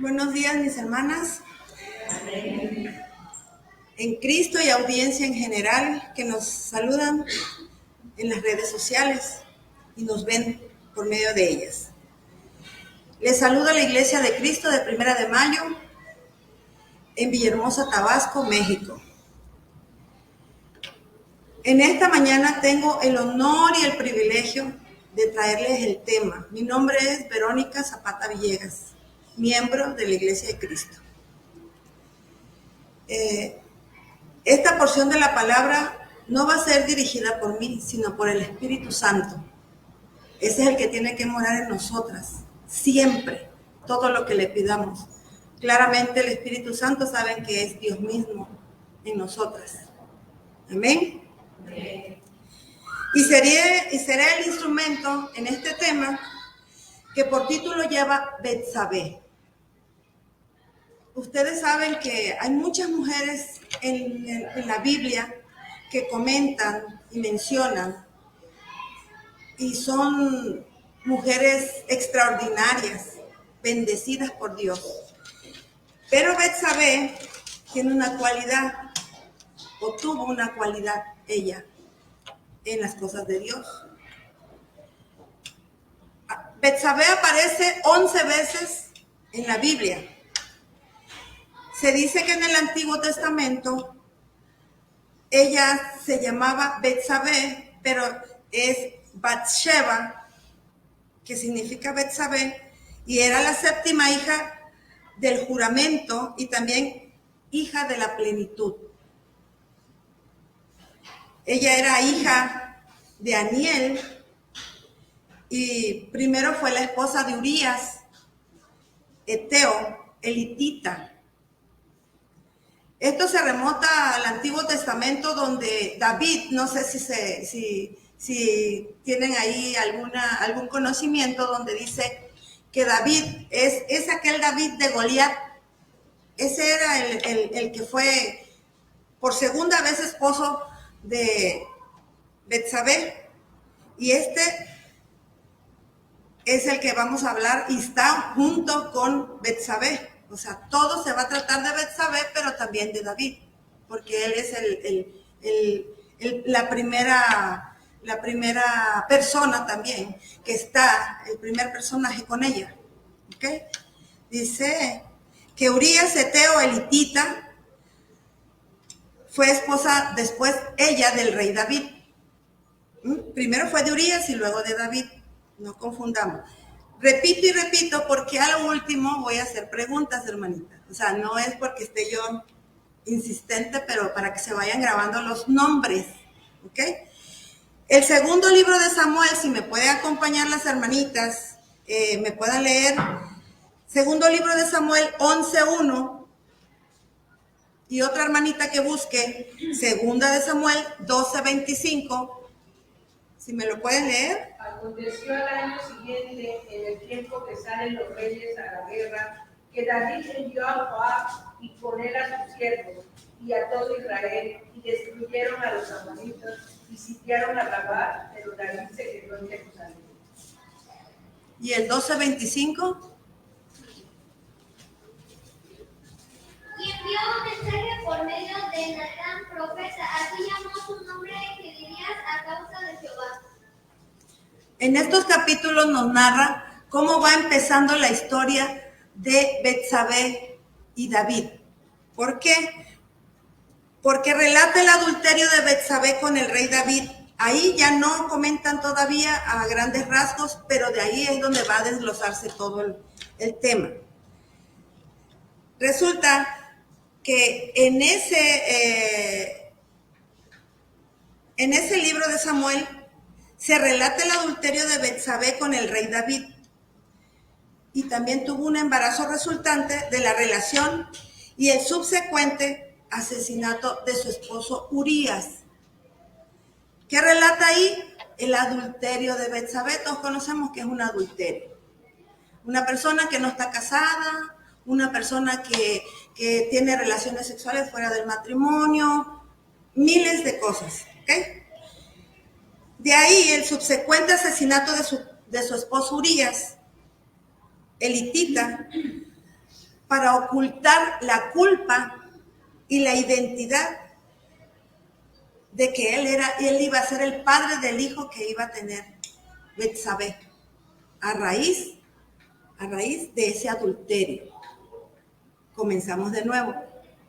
Buenos días, mis hermanas. En Cristo y audiencia en general que nos saludan en las redes sociales y nos ven por medio de ellas. Les saluda la Iglesia de Cristo de 1 de Mayo en Villahermosa, Tabasco, México. En esta mañana tengo el honor y el privilegio de traerles el tema. Mi nombre es Verónica Zapata Villegas, miembro de la Iglesia de Cristo. Esta porción de la palabra no va a ser dirigida por mí, sino por el Espíritu Santo. Ese es el que tiene que morar en nosotras, siempre, todo lo que le pidamos. Claramente el Espíritu Santo sabe que es Dios mismo en nosotras. Amén. Amén. Y seré el instrumento en este tema que por título lleva Betsabé. Ustedes saben que hay muchas mujeres en la Biblia que comentan y mencionan y son mujeres extraordinarias, bendecidas por Dios. Pero Betsabé tiene una cualidad, o tuvo una cualidad ella, en las cosas de Dios. Betsabé aparece 11 veces en la Biblia. Se dice que en el Antiguo Testamento ella se llamaba Betsabé, pero es Bathsheba, que significa Betsabé, y era la séptima hija del juramento y también hija de la plenitud. Ella era hija de Aniel y primero fue la esposa de Urías, Eteo, elitita. Esto se remonta al Antiguo Testamento donde David, no sé si tienen ahí algún conocimiento, donde dice que David es aquel David de Goliat. Ese era el que fue por segunda vez esposo de Betsabé. Y este es el que vamos a hablar y está junto con Betsabé. O sea, todo se va a tratar de Betsabé, pero también de David, porque él es la primera persona también, que está, el primer personaje con ella. ¿Okay? Dice que Urías, Eteo, elitita, fue esposa después ella del rey David. Primero fue de Urías y luego de David. No confundamos. Repito y repito porque a lo último voy a hacer preguntas, hermanita. O sea, no es porque esté yo insistente, pero para que se vayan grabando los nombres. ¿Ok? El segundo libro de Samuel, si me pueden acompañar las hermanitas, me puedan leer. Segundo libro de Samuel 11:1. Y otra hermanita que busque, segunda de Samuel 12:25. Si me lo pueden leer. Aconteció al año siguiente, en el tiempo que salen los reyes a la guerra, que David envió a Joab y con él a sus siervos y a todo Israel, y destruyeron a los amonitas y sitiaron a Rabá, pero David se quedó en Jerusalén. ¿Y el 12:25? Y envió un mensaje por medio de Natán, profeta. Así llamó su nombre, que dirías, a causa de Jehová. En estos capítulos nos narra cómo va empezando la historia de Betsabé y David. ¿Por qué? Porque relata el adulterio de Betsabé con el rey David. Ahí ya no comentan todavía a grandes rasgos, pero de ahí es donde va a desglosarse todo el tema. Resulta que en ese libro de Samuel se relata el adulterio de Betsabé con el rey David. Y también tuvo un embarazo resultante de la relación y el subsecuente asesinato de su esposo Urías. ¿Qué relata ahí? El adulterio de Betsabé. Todos conocemos que es un adulterio. Una persona que no está casada, una persona que tiene relaciones sexuales fuera del matrimonio, miles de cosas. ¿Okay? De ahí el subsecuente asesinato de su esposo Urías, elitita, para ocultar la culpa y la identidad de que él iba a ser el padre del hijo que iba a tener Betsabé, a raíz de ese adulterio. Comenzamos de nuevo.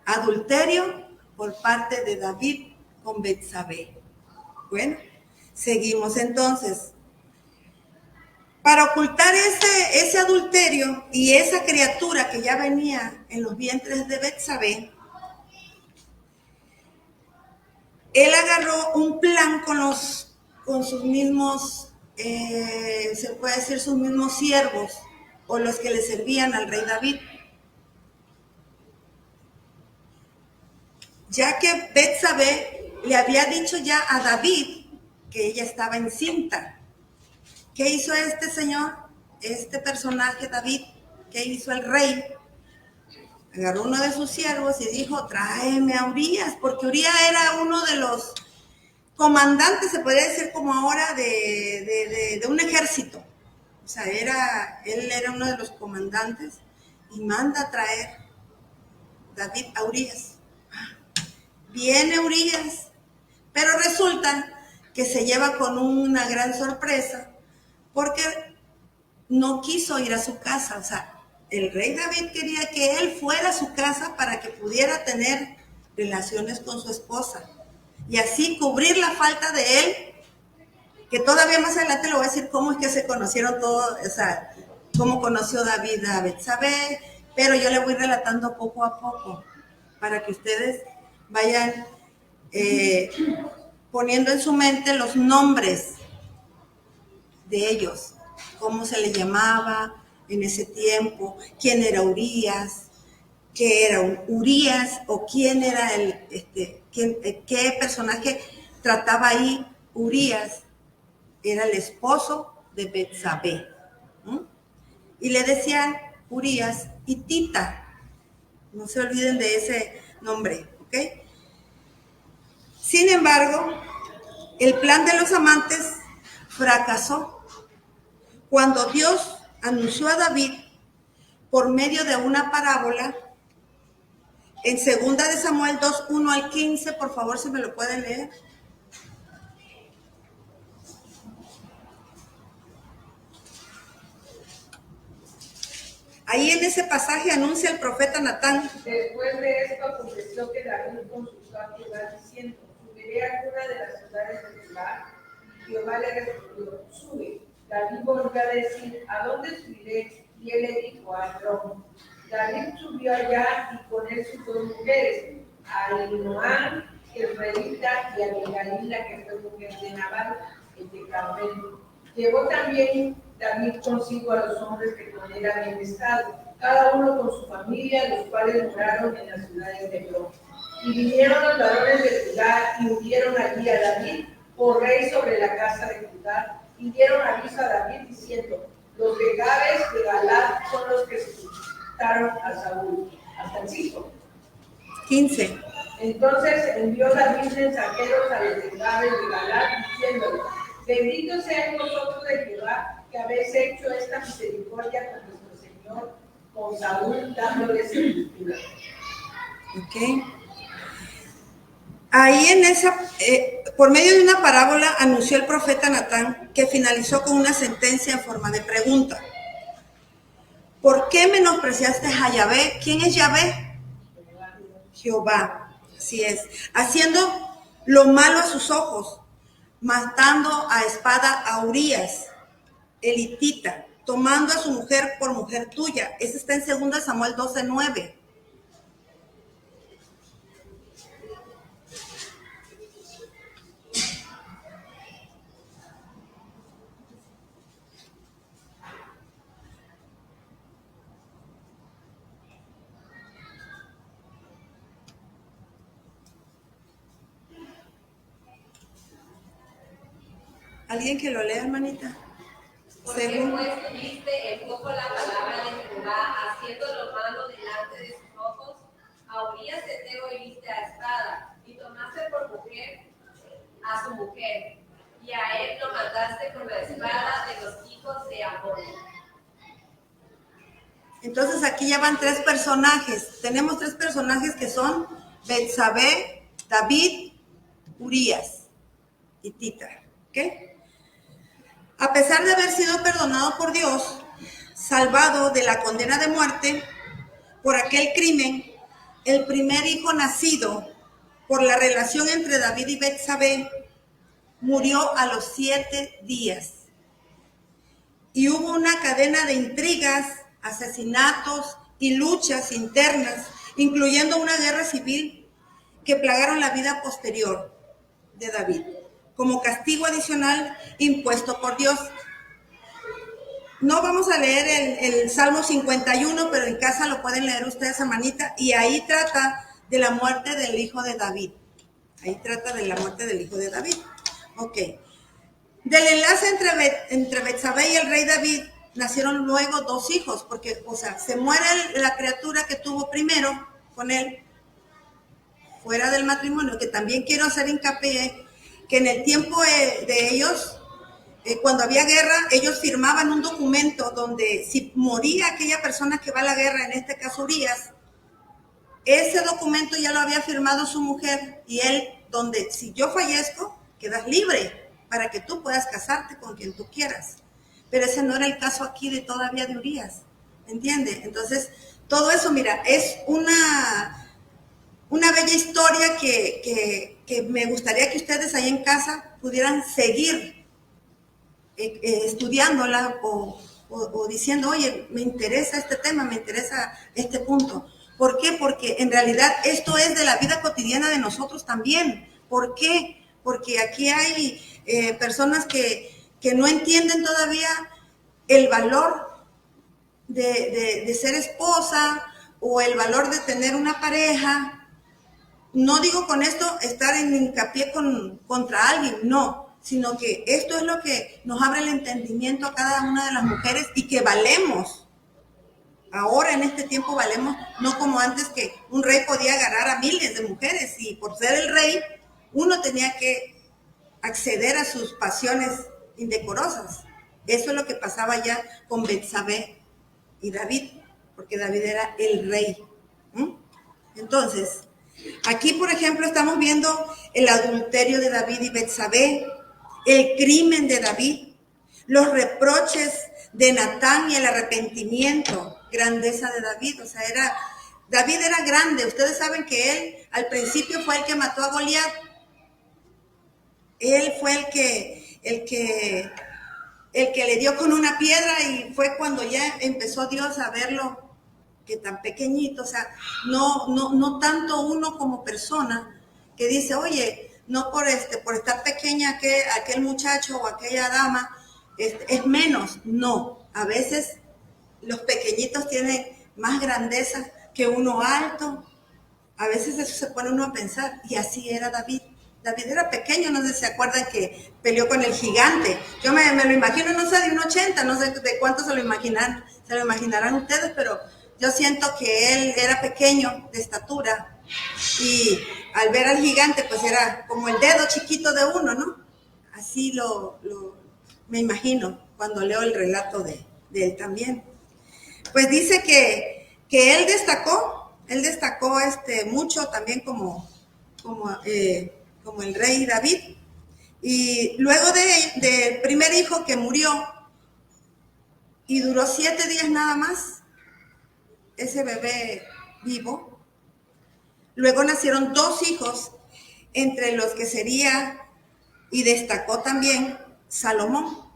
Adulterio por parte de David con Betsabé. Bueno, seguimos entonces. Para ocultar ese adulterio y esa criatura que ya venía en los vientres de Betsabé, él agarró un plan con sus mismos, se puede decir sus mismos siervos o los que le servían al rey David. Ya que Betsabé le había dicho ya a David que ella estaba encinta. ¿Qué hizo este señor, este personaje David? ¿Qué hizo el rey? Agarró uno de sus siervos y dijo, tráeme a Urías, porque Urías era uno de los comandantes, se podría decir como ahora, de un ejército. O sea, él era uno de los comandantes y manda a traer David a Urías. Viene Urías, pero resulta que se lleva con una gran sorpresa porque no quiso ir a su casa. O sea, el rey David quería que él fuera a su casa para que pudiera tener relaciones con su esposa y así cubrir la falta de él, que todavía más adelante le voy a decir cómo es que se conocieron todos, o sea, cómo conoció David a Betsabé, pero yo le voy relatando poco a poco para que ustedes vayan poniendo en su mente los nombres de ellos, cómo se les llamaba en ese tiempo, quién era Urías, qué era un Urías o quién era qué personaje trataba ahí Urías. Era el esposo de Betsabé. Y le decían Urías y Tita. No se olviden de ese nombre, ¿ok? Sin embargo, el plan de los amantes fracasó cuando Dios anunció a David por medio de una parábola en 2 de Samuel 2, 1 al 15, por favor, si me lo pueden leer. Ahí en ese pasaje anuncia el profeta Natán. Después de esto aconteció que David consultó a Jehová diciendo, subiré a alguna de las ciudades de Jehová, y Jehová le respondió, sube. David volvió a decir, ¿a dónde subiré? Y él le dijo, a Hebrón. David subió allá y con él sus dos mujeres, a Ahinoam, Jezreelita, y a Abigail, que fue mujer de Nabal, el de Carmel. Llevó también David consigo a los hombres que con él habían estado, cada uno con su familia, los cuales moraron en las ciudades de Hebrón. Y vinieron los varones de Judá y ungieron allí a David por rey sobre la casa de Judá, y dieron aviso a David diciendo, los de Gabes de Galaad son los que suscitaron a Saúl. Hasta el 5. 15. Entonces envió David mensajeros a los de Gabes de Galaad diciéndoles, bendito seáis vosotros de Jehová, que habéis hecho esta misericordia con nuestro Señor, con Saúl, dándole sepultura. Ok. Ahí por medio de una parábola anunció el profeta Natán, que finalizó con una sentencia en forma de pregunta. ¿Por qué menospreciaste a Yahvé? ¿Quién es Yahvé? Jehová. Así es. Haciendo lo malo a sus ojos, matando a espada a Urías, el hitita, tomando a su mujer por mujer tuya. Eso está en 2 Samuel 12:9. ¿Alguien que lo lea, hermanita? ¿Por qué pues tuviste en poco la palabra de Jehová, haciendo lo malo delante de sus ojos? A Urías Heteo heriste a espada, y tomaste por mujer a su mujer, y a él lo mataste con la espada de los hijos de Amón. Entonces aquí ya van 3 personajes. Tenemos 3 personajes que son Betsabé, David, Urías y Tita. ¿Ok? A pesar de haber sido perdonado por Dios, salvado de la condena de muerte por aquel crimen, el primer hijo nacido por la relación entre David y Betsabé murió a los 7 días. Y hubo una cadena de intrigas, asesinatos y luchas internas, incluyendo una guerra civil que plagaron la vida posterior de David, como castigo adicional impuesto por Dios. No vamos a leer el Salmo 51, pero en casa lo pueden leer ustedes a manita, y ahí trata de la muerte del hijo de David. Ahí trata de la muerte del hijo de David. Ok. Del enlace entre Betsabé y el rey David nacieron luego 2 hijos, porque, o sea, se muere la criatura que tuvo primero con él, fuera del matrimonio, que también quiero hacer hincapié, que en el tiempo de ellos, cuando había guerra, ellos firmaban un documento donde si moría aquella persona que va a la guerra, en este caso Urías, ese documento ya lo había firmado su mujer, y él, donde si yo fallezco, quedas libre para que tú puedas casarte con quien tú quieras. Pero ese no era el caso aquí de todavía de Urías, ¿entiende? Entonces, todo eso, mira, es una bella historia que me gustaría que ustedes ahí en casa pudieran seguir estudiándola o diciendo, oye, me interesa este tema, me interesa este punto. ¿Por qué? Porque en realidad esto es de la vida cotidiana de nosotros también. ¿Por qué? Porque aquí hay personas que no entienden todavía el valor de ser esposa o el valor de tener una pareja. No digo con esto estar en hincapié contra alguien, no, sino que esto es lo que nos abre el entendimiento a cada una de las mujeres, y que valemos. Ahora en este tiempo valemos, no como antes que un rey podía agarrar a miles de mujeres, y por ser el rey uno tenía que acceder a sus pasiones indecorosas. Eso es lo que pasaba ya con Betsabé y David, porque David era el rey. Entonces, aquí, por ejemplo, estamos viendo el adulterio de David y Betsabé, el crimen de David, los reproches de Natán y el arrepentimiento, grandeza de David. O sea, David era grande. Ustedes saben que él al principio fue el que mató a Goliat. Él fue el que le dio con una piedra, y fue cuando ya empezó Dios a verlo que tan pequeñito. O sea, no tanto uno como persona que dice, oye, no por estar pequeña aquel muchacho o aquella dama es menos. No, a veces los pequeñitos tienen más grandeza que uno alto. A veces eso se pone uno a pensar, y así era David. David era pequeño, no sé si se acuerdan que peleó con el gigante. Yo me lo imagino, no sé, de un 80, no sé de cuánto se lo imaginarán ustedes, pero yo siento que él era pequeño de estatura, y al ver al gigante, pues era como el dedo chiquito de uno, ¿no? Así me imagino cuando leo el relato de él también. Pues dice que él destacó mucho también como el rey David. Y luego del primer hijo que murió y duró 7 días nada más, ese bebé vivo, luego nacieron 2 hijos, entre los que sería, y destacó también, Salomón,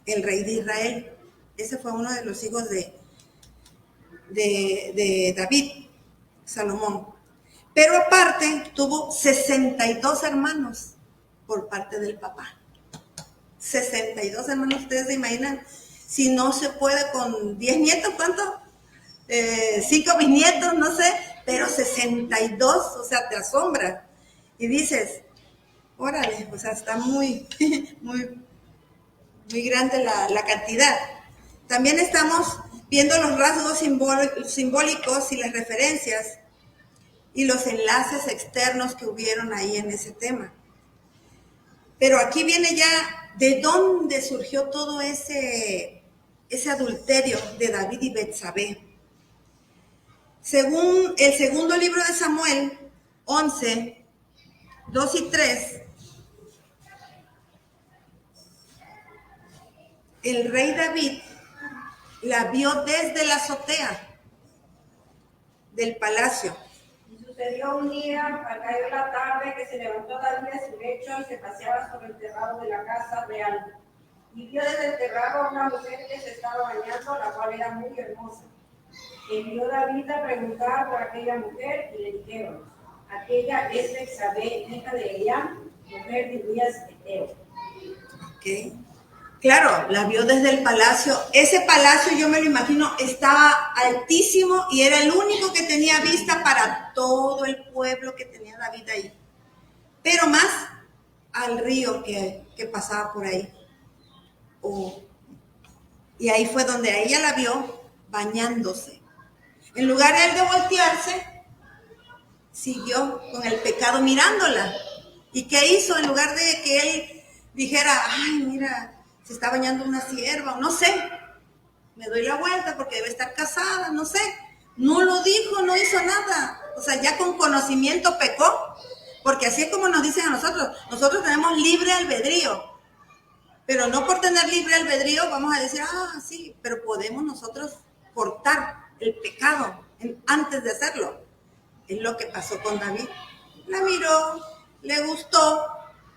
el rey de Israel. Ese fue uno de los hijos de David, Salomón. Pero aparte tuvo 62 hermanos por parte del papá. 62 hermanos, ustedes se imaginan, si no se puede con 10 nietos, ¿cuánto? 5 bisnietos, no sé, pero 62, o sea, te asombra. Y dices, órale, o sea, está muy, muy, muy grande la cantidad. También estamos viendo los rasgos simbólicos y las referencias y los enlaces externos que hubieron ahí en ese tema. Pero aquí viene ya de dónde surgió todo ese ese adulterio de David y Betsabé. Según el segundo libro de Samuel, 11, 2 y 3, el rey David la vio desde la azotea del palacio. Y sucedió un día, al caer la tarde, que se levantó David de su lecho y se paseaba sobre el terrado de la casa real. Y vio desde el terrado a una mujer que se estaba bañando, la cual era muy hermosa. Envió David a preguntar por aquella mujer y le dijeron: aquella es Betsabé, hija de Eliam, mujer de Urías Eteo. Okay. Claro, la vio desde el palacio. Ese palacio, yo me lo imagino, estaba altísimo y era el único que tenía vista para todo el pueblo que tenía David ahí. Pero más al río que pasaba por ahí. Y ahí fue donde a ella la vio bañándose. En lugar de él de voltearse, siguió con el pecado mirándola. ¿Y qué hizo? En lugar de que él dijera: ay, mira, se está bañando una sierva, o no sé, me doy la vuelta porque debe estar casada, no sé. No lo dijo, no hizo nada. O sea, ya con conocimiento pecó, porque así es como nos dicen a nosotros. Nosotros tenemos libre albedrío, pero no por tener libre albedrío vamos a decir: ah, sí, pero podemos nosotros cortar el pecado antes de hacerlo. Es lo que pasó con David. La miró, le gustó,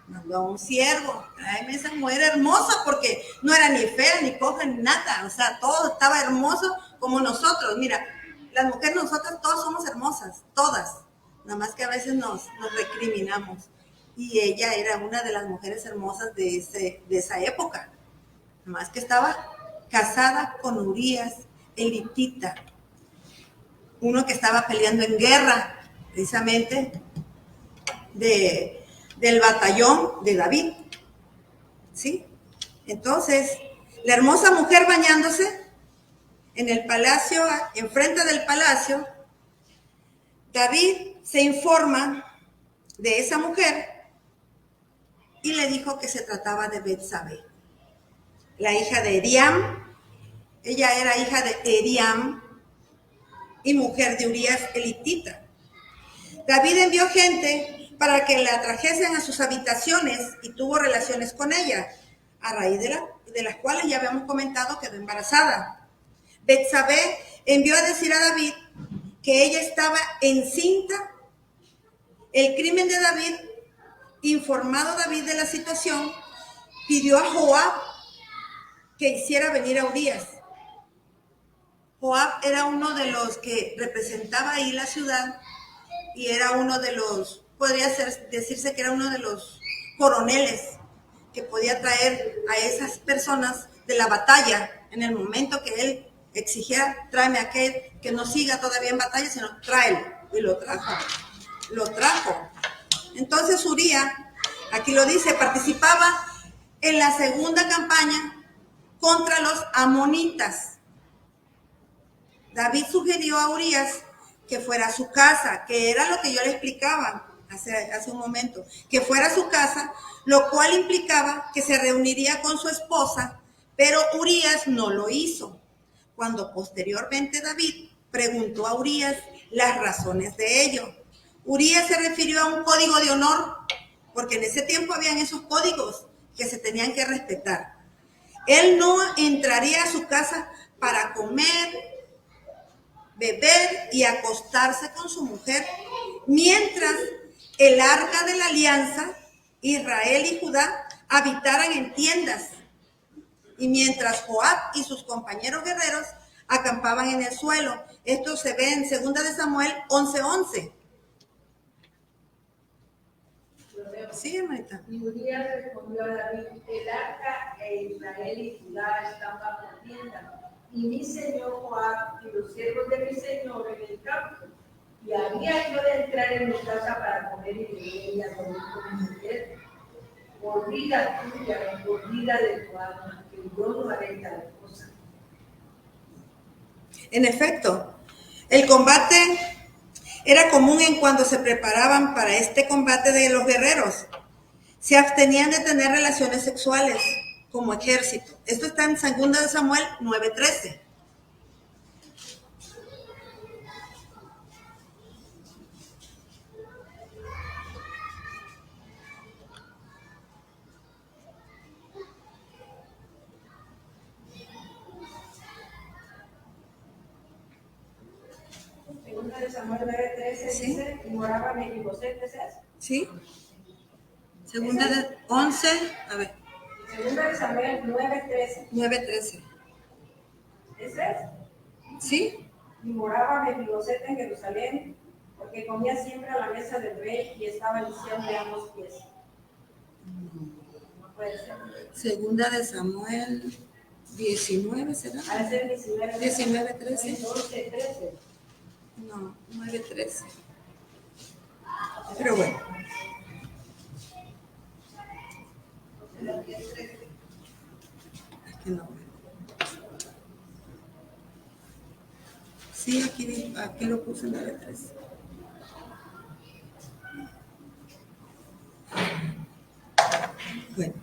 mandó a un siervo: tráeme esa mujer hermosa, porque no era ni fea, ni coja, ni nada. O sea, todo estaba hermoso como nosotros. Mira, las mujeres, nosotras todas somos hermosas, todas. Nada más que a veces nos recriminamos. Y ella era una de las mujeres hermosas de esa época. Nada más que estaba casada con Urías, el hitita, uno que estaba peleando en guerra, precisamente, del batallón de David, ¿sí? Entonces, la hermosa mujer bañándose en el palacio, enfrente del palacio, David se informa de esa mujer y le dijo que se trataba de Betsabé, la hija de Eliam. Ella era hija de Eliam y mujer de Urías el hitita. David envió gente para que la trajesen a sus habitaciones y tuvo relaciones con ella, a raíz de las cuales ya habíamos comentado quedó embarazada. Betsabé envió a decir a David que ella estaba encinta. El crimen de David, informado David de la situación, pidió a Joab que hiciera venir a Urías. Joab era uno de los que representaba ahí la ciudad y era uno de los, decirse que era uno de los coroneles que podía traer a esas personas de la batalla en el momento que él exigiera: tráeme a aquel que no siga todavía en batalla, sino tráelo. Y lo trajo. Entonces Urías, aquí lo dice, participaba en la segunda campaña contra los amonitas. David sugirió a Urías que fuera a su casa, que era lo que yo le explicaba hace un momento, que fuera a su casa, lo cual implicaba que se reuniría con su esposa, pero Urías no lo hizo. Cuando posteriormente David preguntó a Urías las razones de ello, Urías se refirió a un código de honor, porque en ese tiempo habían esos códigos que se tenían que respetar. Él no entraría a su casa para comer, beber y acostarse con su mujer, mientras el arca de la alianza, Israel y Judá, habitaran en tiendas, y mientras Joab y sus compañeros guerreros acampaban en el suelo. Esto se ve en 2 de Samuel 11:11. Sí, hermanita. Y Urías respondió a David: el arca e Israel y Judá están bajo tienda, y mi señor Joab y los siervos de mi señor en el campo. Y había yo de entrar en mi casa para comer y beber y a dormir con mi mujer. Por vida tuya, por vida de tu alma, que yo no haré tal cosa. En efecto, el combate era común en cuando se preparaban para este combate de los guerreros. Se abstenían de tener relaciones sexuales como ejército. Esto está en 2 de Samuel 9:13. Segunda de Samuel 9:13 Sí. dice, y moraba Mefiboset, ¿es eso? ¿Sí? Segunda de 11, a ver, Segunda de Samuel 9:13, 9:13. ¿ese es? ¿Sí? Y moraba Mefiboset en Jerusalén, porque comía siempre a la mesa del rey y estaba en sillón de ambos pies. No puede ser. Segunda de Samuel 19, ¿será? Ha de ser 19. 19:13. 12:13. No, 9:13. Pero bueno. Aquí no. Sí, aquí lo puse en 9:13. Bueno.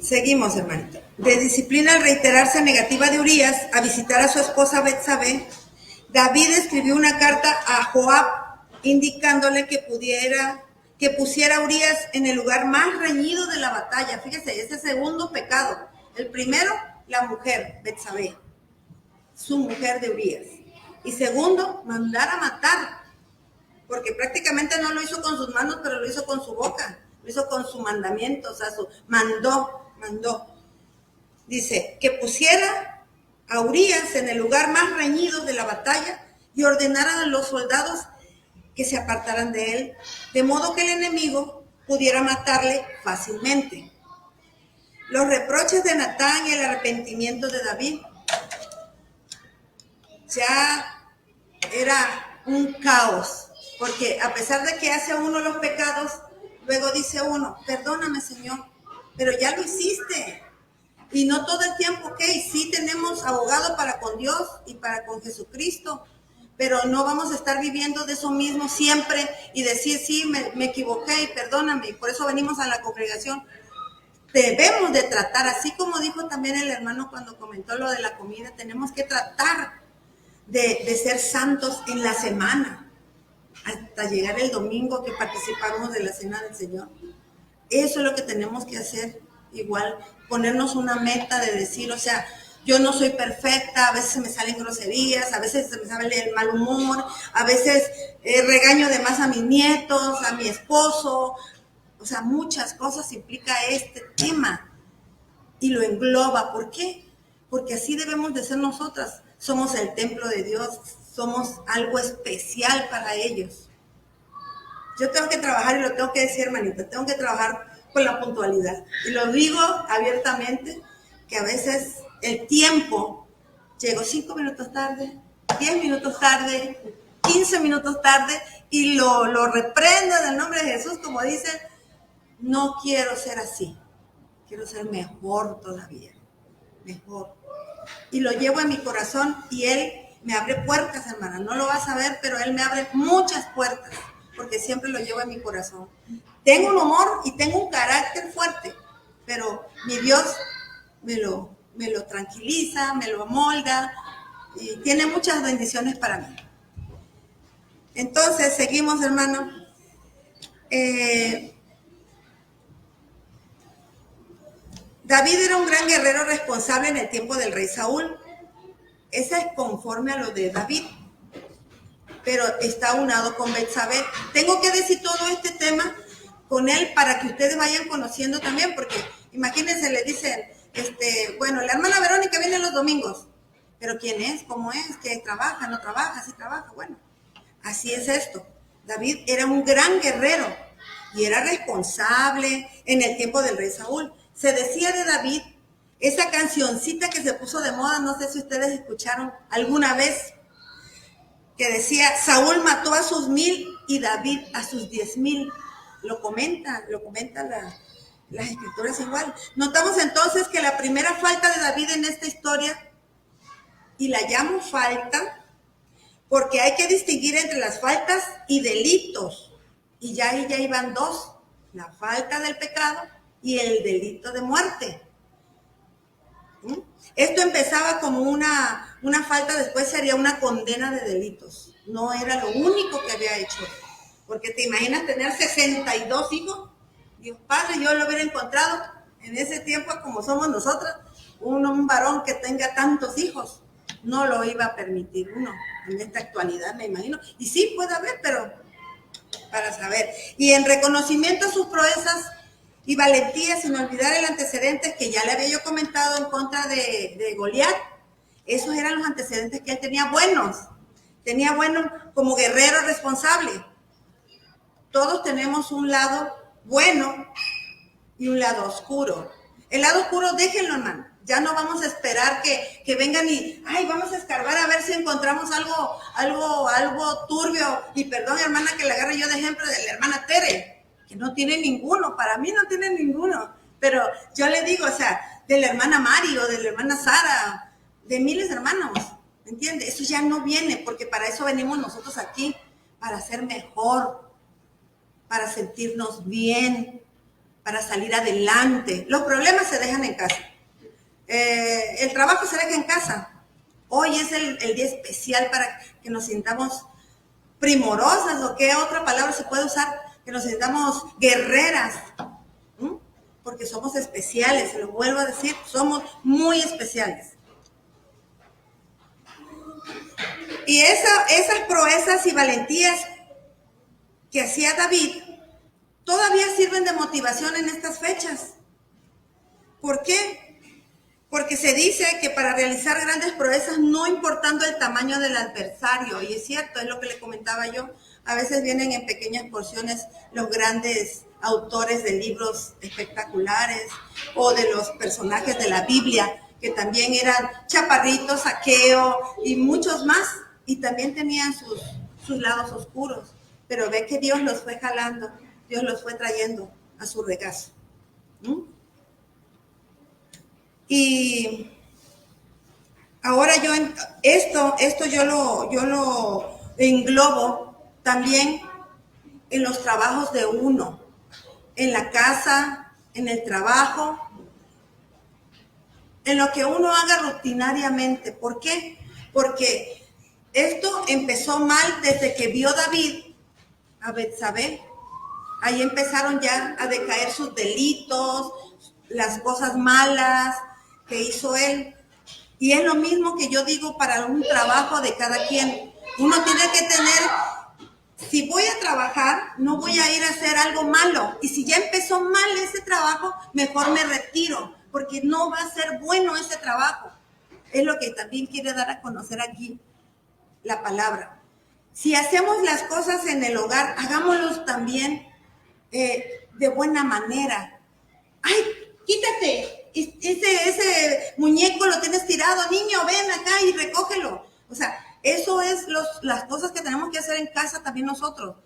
Seguimos, hermanito. De disciplina al reiterarse negativa de Urías a visitar a su esposa Betsabé, David escribió una carta a Joab indicándole que pusiera a Urías en el lugar más reñido de la batalla. Fíjese, ese segundo pecado. El primero, la mujer, Betsabé, su mujer de Urías. Y segundo, mandar a matar, porque prácticamente no lo hizo con sus manos, pero lo hizo con su boca, lo hizo con su mandamiento, o sea, mandó. Dice, que pusiera a Urías en el lugar más reñido de la batalla y ordenara a los soldados que se apartaran de él, de modo que el enemigo pudiera matarle fácilmente. Los reproches de Natán y el arrepentimiento de David ya era un caos, porque a pesar de que hace uno los pecados, luego dice uno, perdóname, Señor, pero ya lo hiciste. Y no todo el tiempo, ok, sí tenemos abogado para con Dios y para con Jesucristo, pero no vamos a estar viviendo de eso mismo siempre y decir, sí, me equivoqué y perdóname. Y por eso venimos a la congregación. Debemos de tratar, así como dijo también el hermano cuando comentó lo de la comida, tenemos que tratar de ser santos en la semana, hasta llegar el domingo que participamos de la cena del Señor. Eso es lo que tenemos que hacer, igual, ponernos una meta de decir, o sea, yo no soy perfecta, a veces se me salen groserías, a veces se me sale el mal humor, a veces regaño de más a mis nietos, a mi esposo, o sea, muchas cosas implica este tema y lo engloba. ¿Por qué? Porque así debemos de ser nosotras. Somos el templo de Dios, somos algo especial para ellos. Yo tengo que trabajar, y lo tengo que decir, hermanita, tengo que trabajar con la puntualidad. Y lo digo abiertamente, que a veces el tiempo, llego 5 minutos tarde, 10 minutos tarde, 15 minutos tarde, y lo reprendo en el nombre de Jesús, como dicen, no quiero ser así, quiero ser mejor todavía, mejor. Y lo llevo en mi corazón, y Él me abre puertas, hermana, no lo vas a ver, pero Él me abre muchas puertas, porque siempre lo llevo en mi corazón. Tengo un humor y tengo un carácter fuerte, pero mi Dios me lo tranquiliza, me lo amolda y tiene muchas bendiciones para mí. Entonces, seguimos, hermano. David era un gran guerrero responsable en el tiempo del rey Saúl. Esa es conforme a lo de David, pero está unado con Betsabé. Tengo que decir todo este tema con él para que ustedes vayan conociendo también, porque imagínense, le dicen, bueno, la hermana Verónica viene los domingos, pero ¿quién es? ¿Cómo es? ¿Que trabaja? ¿No trabaja? ¿Sí trabaja? Bueno, así es esto. David era un gran guerrero y era responsable en el tiempo del rey Saúl. Se decía de David, esa cancioncita que se puso de moda, no sé si ustedes escucharon alguna vez, que decía, Saúl mató a sus 1000 y David a sus 10,000. Lo comenta las escrituras igual. Notamos entonces que la primera falta de David en esta historia, y la llamo falta, porque hay que distinguir entre las faltas y delitos. Y ya ahí ya iban dos. la falta del pecado y el delito de muerte. Esto empezaba como una falta, después sería una condena de delitos. No era lo único que había hecho. Porque te imaginas tener 62 hijos. Dios Padre, yo lo hubiera encontrado en ese tiempo como somos nosotros, un varón que tenga tantos hijos. No lo iba a permitir uno en esta actualidad, me imagino. Y sí puede haber, pero para saber. Y en reconocimiento a sus proezas y valentía, sin olvidar el antecedente que ya le había yo comentado en contra de Goliat. Esos eran los antecedentes que él tenía buenos. Tenía buenos como guerrero responsable. Todos tenemos un lado bueno y un lado oscuro. El lado oscuro, déjenlo, hermano. Ya no vamos a esperar que vengan y, vamos a escarbar a ver si encontramos algo turbio. Y perdón, hermana, que la agarre yo de ejemplo de la hermana Tere, que no tiene ninguno. Para mí no tiene ninguno. Pero yo le digo, o sea, de la hermana Mari o de la hermana Sara, de miles de hermanos, ¿me entiende? Eso ya no viene, porque para eso venimos nosotros aquí, para ser mejor, para sentirnos bien, para salir adelante. Los problemas se dejan en casa. El trabajo se deja en casa. Hoy es el día especial para que nos sintamos primorosas, o qué otra palabra se puede usar, que nos sintamos guerreras, porque somos especiales, se lo vuelvo a decir, somos muy especiales. Y esas proezas y valentías que hacía David todavía sirven de motivación en estas fechas. ¿Por qué? Porque se dice que para realizar grandes proezas, no importando el tamaño del adversario, y es cierto, es lo que le comentaba yo, a veces vienen en pequeñas porciones los grandes autores de libros espectaculares o de los personajes de la Biblia, que también eran chaparritos, Saqueo y muchos más, y también tenían sus lados oscuros, pero ve que Dios los fue jalando, Dios los fue trayendo a su regazo. Y ahora esto yo lo englobo también en los trabajos de uno, en la casa, en el trabajo, en lo que uno haga rutinariamente. ¿Por qué? Porque esto empezó mal desde que vio David a Betsabé. Ahí empezaron ya a decaer sus delitos, las cosas malas que hizo él. Y es lo mismo que yo digo para un trabajo de cada quien. Uno tiene que tener, si voy a trabajar, no voy a ir a hacer algo malo. Y si ya empezó mal ese trabajo, mejor me retiro, porque no va a ser bueno ese trabajo. Es lo que también quiere dar a conocer aquí la palabra. Si hacemos las cosas en el hogar, hagámoslos también de buena manera. ¡Ay, quítate! Ese muñeco lo tienes tirado, niño, ven acá y recógelo. O sea, eso es las cosas que tenemos que hacer en casa también nosotros.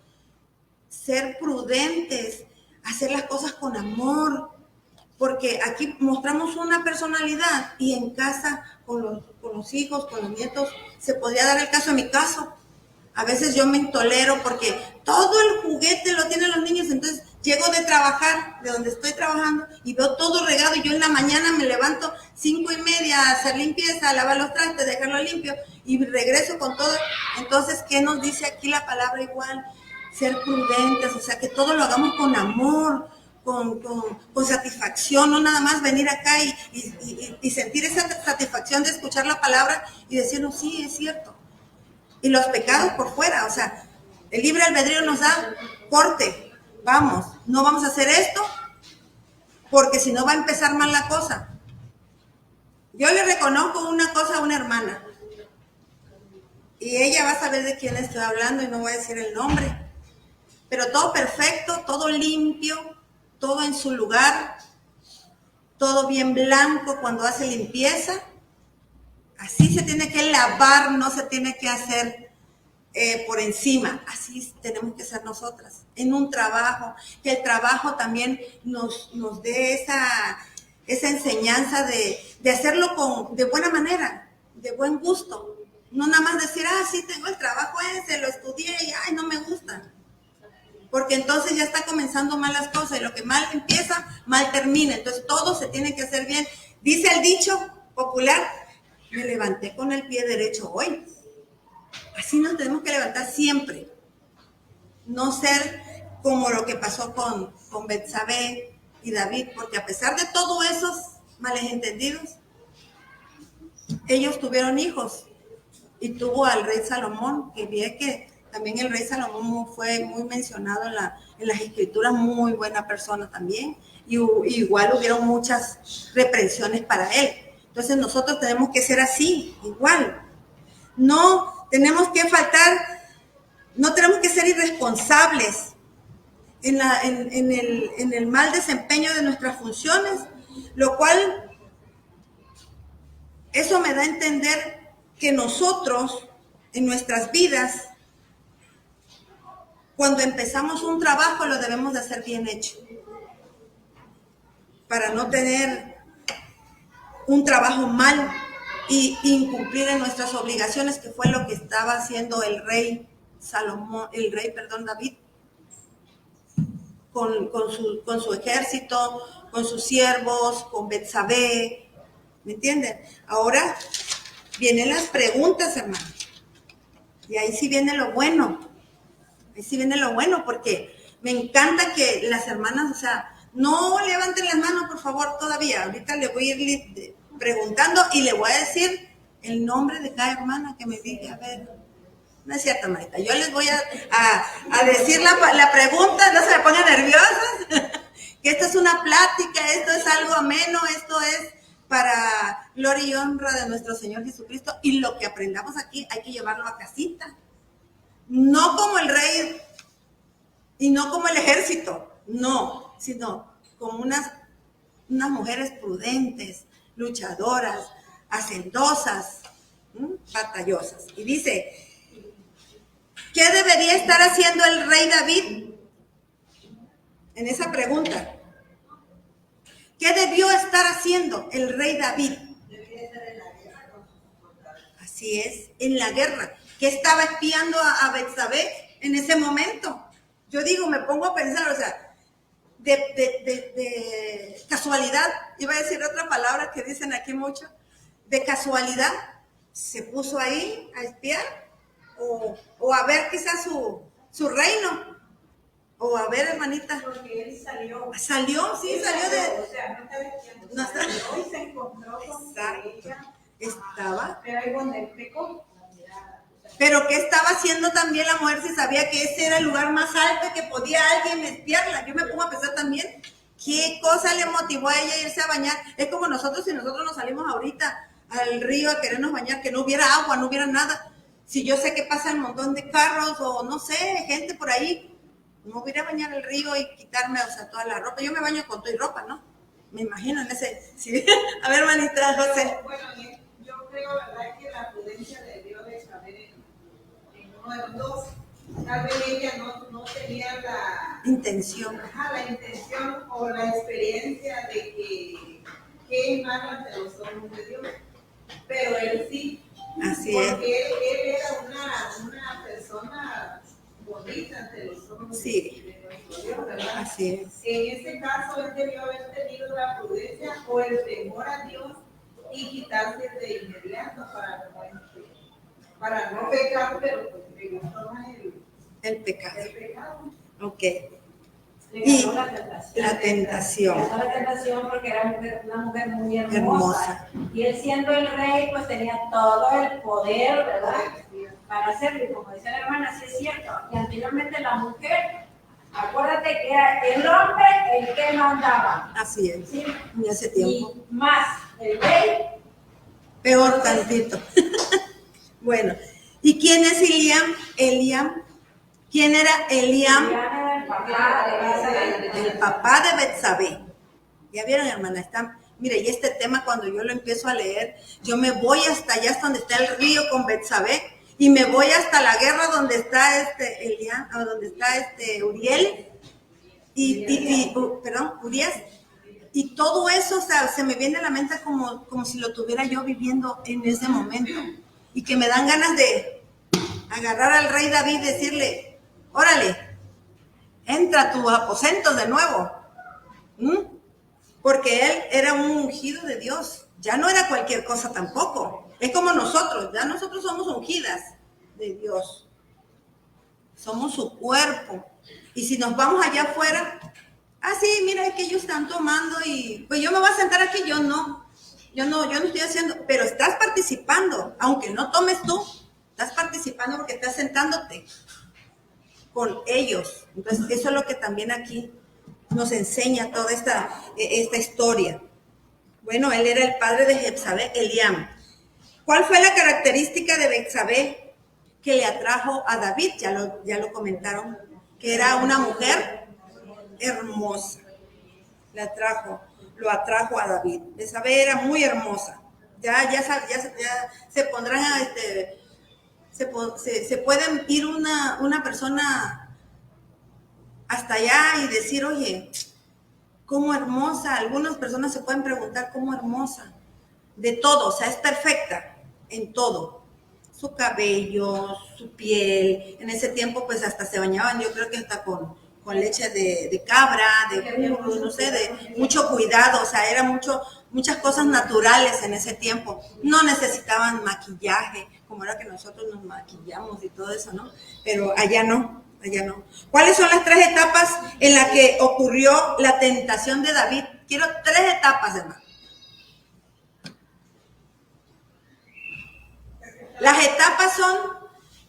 Ser prudentes, hacer las cosas con amor, porque aquí mostramos una personalidad y en casa con los hijos, con los nietos, se podría dar el caso en mi caso. A veces yo me intolero porque todo el juguete lo tienen los niños, entonces llego de trabajar, de donde estoy trabajando, y veo todo regado, y yo en la mañana me levanto 5:30 a hacer limpieza, a lavar los trastes, dejarlo limpio, y regreso con todo. Entonces, ¿qué nos dice aquí la palabra igual? Ser prudentes, o sea, que todo lo hagamos con amor, con satisfacción, no nada más venir acá y sentir esa satisfacción de escuchar la palabra y decir, no, sí, es cierto. Y los pecados por fuera, o sea, el libre albedrío nos da corte. Vamos, no vamos a hacer esto porque si no va a empezar mal la cosa. Yo le reconozco una cosa a una hermana y ella va a saber de quién estoy hablando y no voy a decir el nombre, pero todo perfecto, todo limpio, todo en su lugar, todo bien blanco cuando hace limpieza. Así se tiene que lavar, no se tiene que hacer por encima. Así tenemos que ser nosotras. En un trabajo, que el trabajo también nos dé esa enseñanza de hacerlo de buena manera, de buen gusto. No nada más decir, sí, tengo el trabajo ese, lo estudié y no me gusta. Porque porque entonces ya está comenzando mal las cosas y lo que mal empieza, mal termina. Entonces todo se tiene que hacer bien. Dice el dicho popular, me levanté con el pie derecho hoy. Así nos tenemos que levantar siempre. No ser como lo que pasó con Betsabé y David, porque a pesar de todos esos malentendidos, ellos tuvieron hijos. Y tuvo al rey Salomón, que vi que también el rey Salomón fue muy mencionado en las escrituras, muy buena persona también. Y igual hubieron muchas reprensiones para él. Entonces nosotros tenemos que ser así, igual. No tenemos que faltar, no tenemos que ser irresponsables en el mal desempeño de nuestras funciones, lo cual eso me da a entender que nosotros en nuestras vidas, cuando empezamos un trabajo, lo debemos de hacer bien hecho, para no tener un trabajo mal y incumplir en nuestras obligaciones, que fue lo que estaba haciendo el rey David, con su ejército, con sus siervos, con Betsabé, ¿me entienden? Ahora vienen las preguntas, hermano, y ahí sí viene lo bueno, porque me encanta que las hermanas, o sea, no levanten las manos, por favor, todavía. Ahorita le voy a ir preguntando y le voy a decir el nombre de cada hermana que me diga. A ver, no es cierto, Marita. Yo les voy a decir la pregunta, no se me pongan nerviosas, que esto es una plática, esto es algo ameno, esto es para gloria y honra de nuestro Señor Jesucristo. Y lo que aprendamos aquí hay que llevarlo a casita. No como el rey y no como el ejército, no, sino como unas mujeres prudentes, luchadoras, hacendosas, batallosas. Y dice, ¿qué debería estar haciendo el rey David? En esa pregunta, ¿qué debió estar haciendo el rey David? Así es, en la guerra. ¿Qué estaba espiando a Betsabé en ese momento? Yo digo, me pongo a pensar, o sea, de casualidad, iba a decir otra palabra que dicen aquí mucho, de casualidad se puso ahí a espiar o a ver quizás su reino, o a ver, hermanita. Porque él salió. Salió, sí, salió de... O sea, no está diciendo. No está... Salió y se encontró con ella. Estaba. Pero ahí donde pecó. Pero ¿qué estaba haciendo también la mujer si sabía que ese era el lugar más alto que podía alguien espiarla? Yo me pongo a pensar también, ¿qué cosa le motivó a ella a irse a bañar? Es como nosotros, si nosotros nos salimos ahorita al río a querernos bañar, que no hubiera agua, no hubiera nada. Si yo sé que pasan un montón de carros o no sé, gente por ahí, no voy a bañar el río y quitarme, o sea, toda la ropa. Yo me baño con toda ropa, ¿no? Me imagino en ese... Sí. A ver, hermanita José. Bueno, yo creo, ¿verdad?, que la prudencia debió de saber en uno de los dos. Tal vez ella no tenía la intención o la experiencia de que es malo ante los ojos de Dios. Pero él sí. Así porque es. Él era una persona bonita ante los ojos sí. de nuestro Dios, ¿verdad? Así es. En este caso, él debió haber tenido la prudencia o el temor a Dios y quitarse de inmediato para no pecar, pero pues le gustó más el pecado. Ok. Y la tentación. La tentación porque era una mujer muy hermosa. Y él siendo el rey, pues tenía todo el poder, ¿verdad? Para hacerlo. Y como dice la hermana, sí es cierto. Y anteriormente la mujer, acuérdate que era el hombre el que mandaba. Así es. ¿Sí? En ese tiempo. Y más el rey. Peor tantito. Bueno, ¿y quién es Eliam? ¿Quién era Eliam? El papá de Betsabé. Ya vieron, hermana, mire, y este tema cuando yo lo empiezo a leer, yo me voy hasta allá, hasta donde está el río con Betsabé, y me voy hasta la guerra donde está Eliam, o donde está Uriel, Urias, y todo eso, o sea, se me viene a la mente como si lo tuviera yo viviendo en ese momento, y que me dan ganas de agarrar al rey David y decirle, órale, entra entra a tus aposentos de nuevo. Porque él era un ungido de Dios. Ya no era cualquier cosa tampoco. Es como nosotros, ya nosotros somos ungidas de Dios. Somos su cuerpo. Y si nos vamos allá afuera, sí, mira, es que ellos están tomando y pues yo me voy a sentar aquí, yo no estoy haciendo, pero estás participando, aunque no tomes tú, estás participando porque estás sentándote con ellos. Entonces, eso es lo que también aquí nos enseña toda esta historia. Bueno, él era el padre de Betsabé, Eliam. ¿Cuál fue la característica de Betsabé que le atrajo a David? Ya lo comentaron, que era una mujer hermosa. Lo atrajo a David. Betsabé era muy hermosa. Ya se pondrán se pueden ir una persona hasta allá y decir, oye, cómo hermosa. Algunas personas se pueden preguntar cómo hermosa. De todo, o sea, es perfecta en todo. Su cabello, su piel. En ese tiempo, pues hasta se bañaban, yo creo que hasta con leche de cabra, de burro, no sé, de mucho cuidado. O sea, eran muchas cosas naturales en ese tiempo. No necesitaban maquillaje, como era que nosotros nos maquillamos y todo eso, ¿no? Pero allá no. ¿Cuáles son las 3 etapas en las que ocurrió la tentación de David? Quiero 3 etapas, hermano. Las etapas son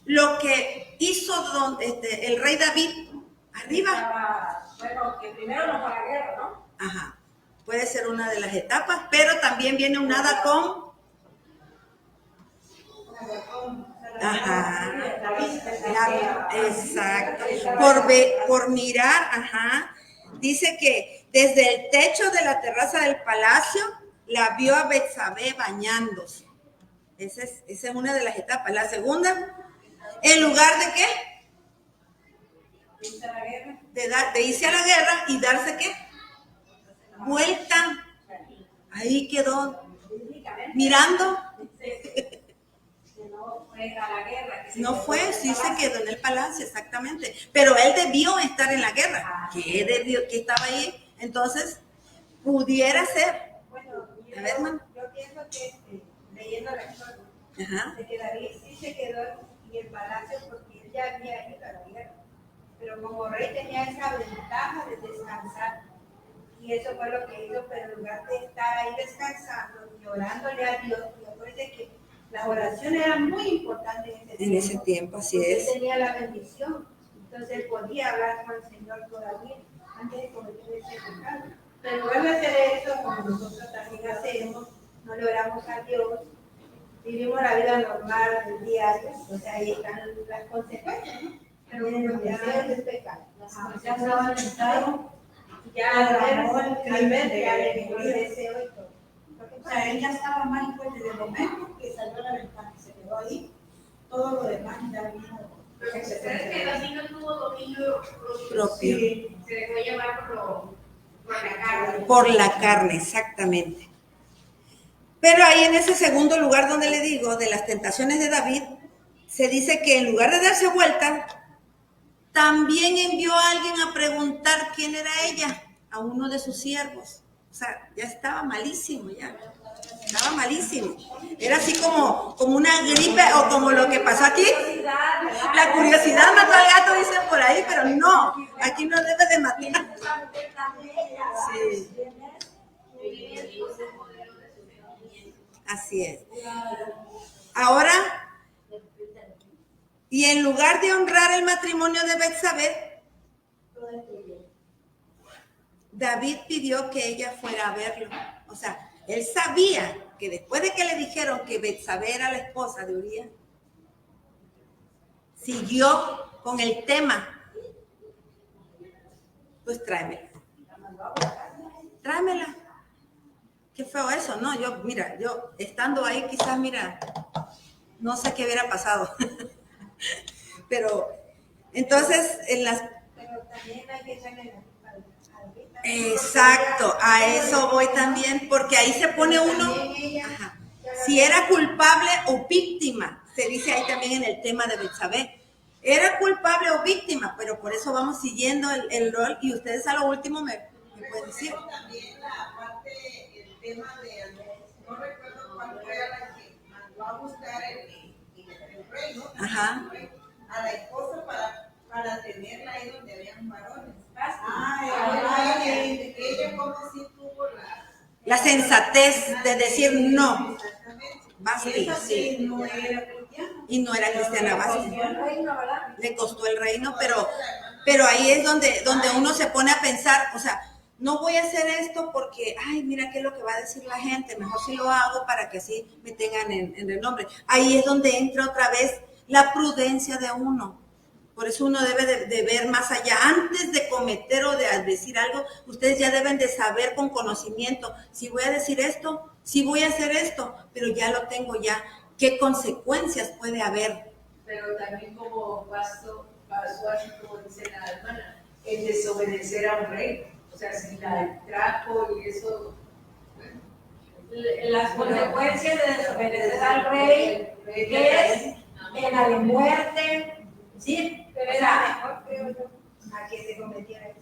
lo que hizo el rey David arriba. Bueno, que primero no fue a la guerra, ¿no? Ajá. Puede ser una de las etapas, pero también viene unada con... Ajá. Exacto. Por mirar, dice que desde el techo de la terraza del palacio la vio a Betsabé bañándose. Esa es una de las etapas. La segunda, ¿en lugar de qué? De irse a la guerra y darse qué? Vuelta. Ahí quedó mirando. No fue, sí se quedó en el palacio, exactamente. Pero él debió estar en la guerra. ¿Qué estaba ahí? Entonces, pudiera ser. Bueno, a ver, hermano. Yo pienso que leyendo la historia, de que David sí se quedó en el palacio porque él ya había ido a la guerra. Pero como rey tenía esa ventaja de descansar. Y eso fue lo que hizo, pero en lugar de estar ahí descansando y orándole a Dios, y acuérdense que la oración era muy importante en ese tiempo, así es. Él tenía la bendición, entonces él podía hablar con el Señor todavía antes de cometer ese pecado. Pero en lugar de hacer eso, como nosotros también hacemos, no le oramos a Dios, vivimos la vida normal del diario, o sea, ahí están las consecuencias, ¿no? Pero los deseos del pecado. Ya no avanzaron, ya al ver ya le dio el deseo y todo. O sea, él ya estaba mal pues desde el momento que salió a la ventana, se quedó ahí, todo lo demás ya vino. ¿Sabes que David no tuvo dominio propio? Sí. Se dejó llevar por la carne. Por la carne, exactamente. Pero ahí en ese segundo lugar donde le digo, de las tentaciones de David, se dice que en lugar de darse vuelta, también envió a alguien a preguntar quién era ella, a uno de sus siervos. O sea, ya estaba malísimo, ya. Estaba malísimo. Era así como una gripe o como lo que pasó aquí. La curiosidad mató al gato, dicen por ahí, pero no. Aquí no debe de matar. Sí. Así es. Ahora, y en lugar de honrar el matrimonio de Betsabé, David pidió que ella fuera a verlo. O sea, él sabía que después de que le dijeron que Betsabé era la esposa de Urías, siguió con el tema. Pues tráemela. Tráemela. Qué feo eso, ¿no? Yo estando ahí quizás, no sé qué hubiera pasado. Pero, entonces, Pero también hay que echarle exacto, a eso voy también, porque ahí se pone uno, si era culpable o víctima, se dice ahí también en el tema de Betsabé. ¿Era culpable o víctima? Pero por eso vamos siguiendo el rol y ustedes a lo último me pueden decir. También la parte, el tema de, no recuerdo cuál fue la que mandó a buscar el rey, ¿no? Ajá. A la esposa para tenerla ahí donde habían varones. Ella como si tuvo la sensatez de decir no. Basti, sí. No era cristiana. Y no era cristiana, Basti. Le costó el reino, pero ahí es donde uno se pone a pensar, o sea, no voy a hacer esto porque, ay, mira qué es lo que va a decir la gente, mejor si lo hago para que así me tengan en renombre. Ahí es donde entra otra vez la prudencia de uno. Por eso uno debe de ver más allá. Antes de cometer o de decir algo, ustedes ya deben de saber con conocimiento, si voy a decir esto, si voy a hacer esto, pero ya lo tengo ya. ¿Qué consecuencias puede haber? Pero también como pasó así como dice la hermana, el desobedecer a un rey. O sea, si la trajo y eso... Bueno, las consecuencias de desobedecer al rey, que es pena de muerte, ¿sí? Pero era mejor, creo yo, a que se cometiera eso.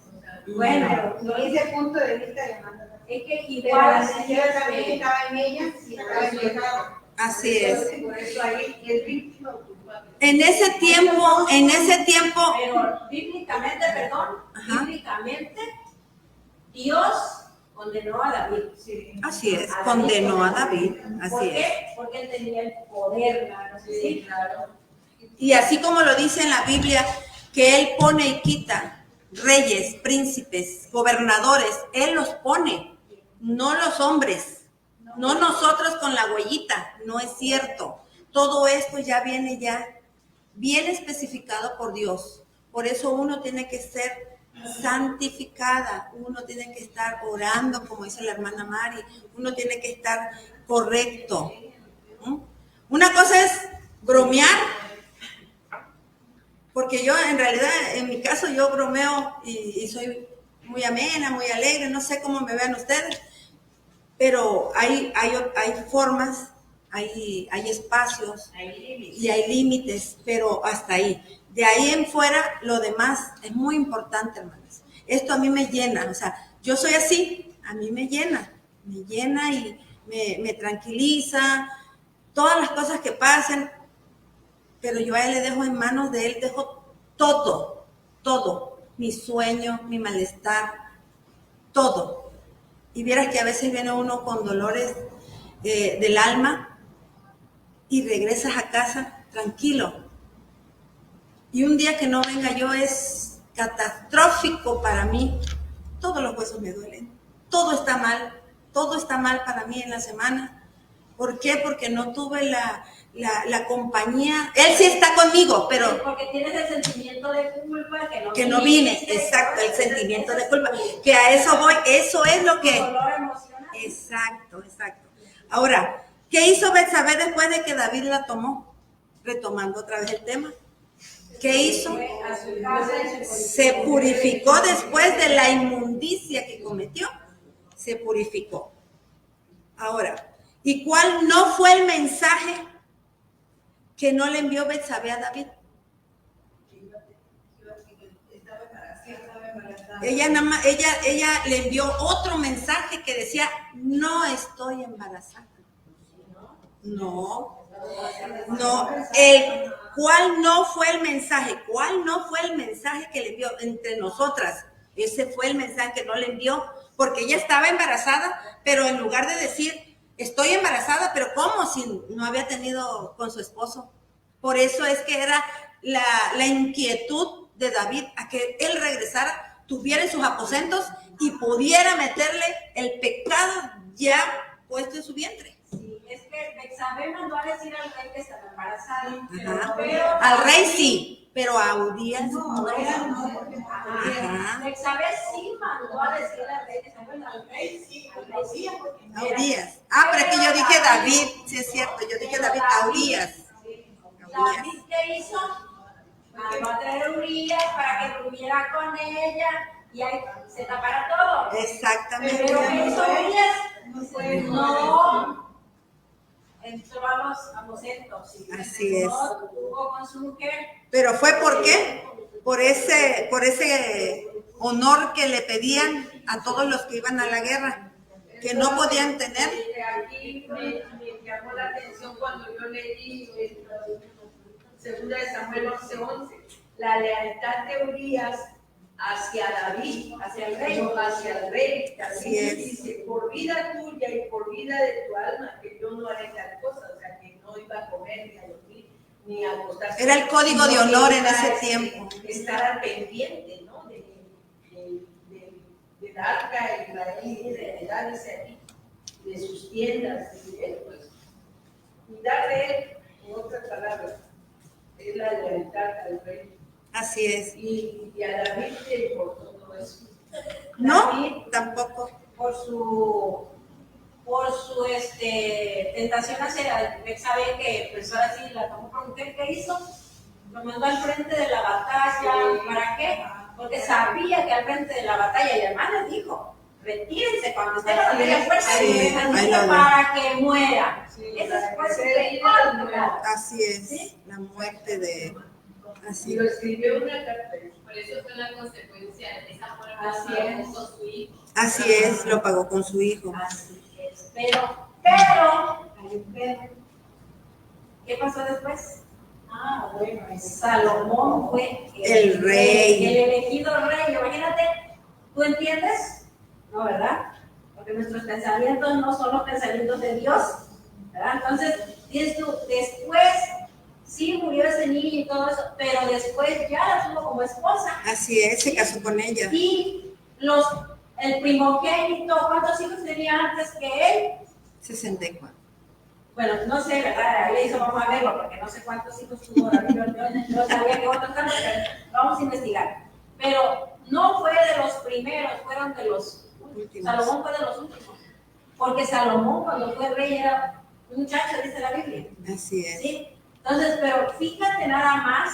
Bueno, No hice punto de vista de mando. es que Pero igual la señora también estaba en ella, sí, estaba en ella. Así es. por eso ahí es víctima o culpable. En ese tiempo, pero bíblicamente, bíblicamente, Dios condenó a David. Sí. así es, condenó a David, ¿Por así es. qué? Porque él tenía el poder, claro, Sí, claro. Y así como lo dice en la Biblia, que Él pone y quita reyes, príncipes, gobernadores, Él los pone, no los hombres, no nosotros con la huellita, no es cierto. Todo esto ya viene bien especificado por Dios. Por eso uno tiene que ser santificada, uno tiene que estar orando, como dice la hermana Mari, uno tiene que estar correcto. Una cosa es bromear, porque yo en realidad, en mi caso, yo bromeo y soy muy amena, muy alegre, no sé cómo me vean ustedes, pero hay formas, hay espacios y hay límites, pero hasta ahí. De ahí en fuera, lo demás es muy importante, hermanos. Esto a mí me llena, o sea, yo soy así, a mí me llena y me tranquiliza, todas las cosas que pasen, pero yo a Él le dejo en manos de Él, dejo todo, mi sueño, mi malestar, todo. Y vieras que a veces viene uno con dolores del alma y regresas a casa tranquilo. Y un día que no venga yo es catastrófico para mí. Todos los huesos me duelen. Todo está mal para mí en la semana. ¿Por qué? Porque no tuve la compañía. Él sí está conmigo, pero... Porque tienes el sentimiento de culpa que no vine. Exacto, el sentimiento de culpa. Que a eso voy, eso es lo que... dolor emocional. Exacto. Ahora, ¿qué hizo Betsabé después de que David la tomó? Retomando otra vez el tema. ¿Qué hizo? Se purificó después de la inmundicia que cometió. Se purificó. Ahora, ¿y cuál no fue el mensaje que no le envió Betsabé a David? Ella le envió otro mensaje que decía, no estoy embarazada. No. ¿Cuál no fue el mensaje? ¿Cuál no fue el mensaje que le envió entre nosotras? Ese fue el mensaje que no le envió, porque ella estaba embarazada, pero en lugar de decir, estoy embarazada, pero ¿cómo? Si no había tenido con su esposo. Por eso es que era la inquietud de David a que él regresara, tuviera en sus aposentos y pudiera meterle el pecado ya puesto en su vientre. Sí, es que Betsabé mandó a decir al rey que estaba embarazada. Pero al rey sí, pero a Urias no. Betsabé sí mandó a decir al rey que estaba embarazada. Al rey sí, a Urias. Pero es que yo dije David, sí es cierto, yo dije David a Urias. David, ¿qué hizo? Mandó a traer a Urias para que durmiera con ella y ahí se tapara todo. Exactamente. Pero ¿qué hizo Urias? No. entró a los aposentos. Así es. Tuvo con su mujer. Pero fue ¿por qué? Por ese honor que le pedían a todos los que iban a la guerra, que no podían tener. Aquí me llamó la atención cuando yo leí segunda de Samuel 11:11, la lealtad de Urías hacia David, hacia el rey. Así es. Dice, por vida tuya y por vida de tu alma, que yo no haré tal cosa, o sea, que no iba a comer ni a dormir, ni a acostarse. Era el código de honor en ese tiempo. Estar al pendiente, ¿no? Del arca y de darse ahí, de sus tiendas, y él, pues, cuidar de él, en otras palabras, es la lealtad al rey. Así es. Y a David le importó todo eso. No, David, tampoco. por su tentación hacia Betsabé, que pues ahora sí la tomó por mujer, ¿qué hizo? Lo mandó al frente de la batalla. ¿Para qué? Porque sabía que al frente de la batalla, y además les dijo, retírense cuando esté la batalla fuerte, para que muera. Esa fue su pecado. Así es, ¿sí? la muerte de... Así Y lo escribió en una carta. Por eso fue la consecuencia de esa muerte Así es. con su hijo. Así es, lo pagó con su hijo. Así es. Pero, ¿qué pasó después? Bueno, Salomón fue El rey. el elegido rey. Imagínate, ¿tú entiendes? No, ¿verdad? Porque nuestros pensamientos no son los pensamientos de Dios, ¿verdad? Entonces, tienes tú, después, sí murió ese niño y todo eso, pero después ya la tuvo como esposa. Así es, se casó con ella. Y el primogénito, ¿cuántos hijos tenía antes que él? 64. Bueno, no sé, ¿verdad? Ahí eso vamos a verlo, porque no sé cuántos hijos tuvo David. Yo no sabía que otros tantos, pero vamos a investigar. Pero no fue de los primeros, fueron de los últimos. Salomón fue de los últimos. Porque Salomón, cuando fue rey, era un muchacho, dice la Biblia. Así es. ¿Sí? Entonces, pero fíjate nada más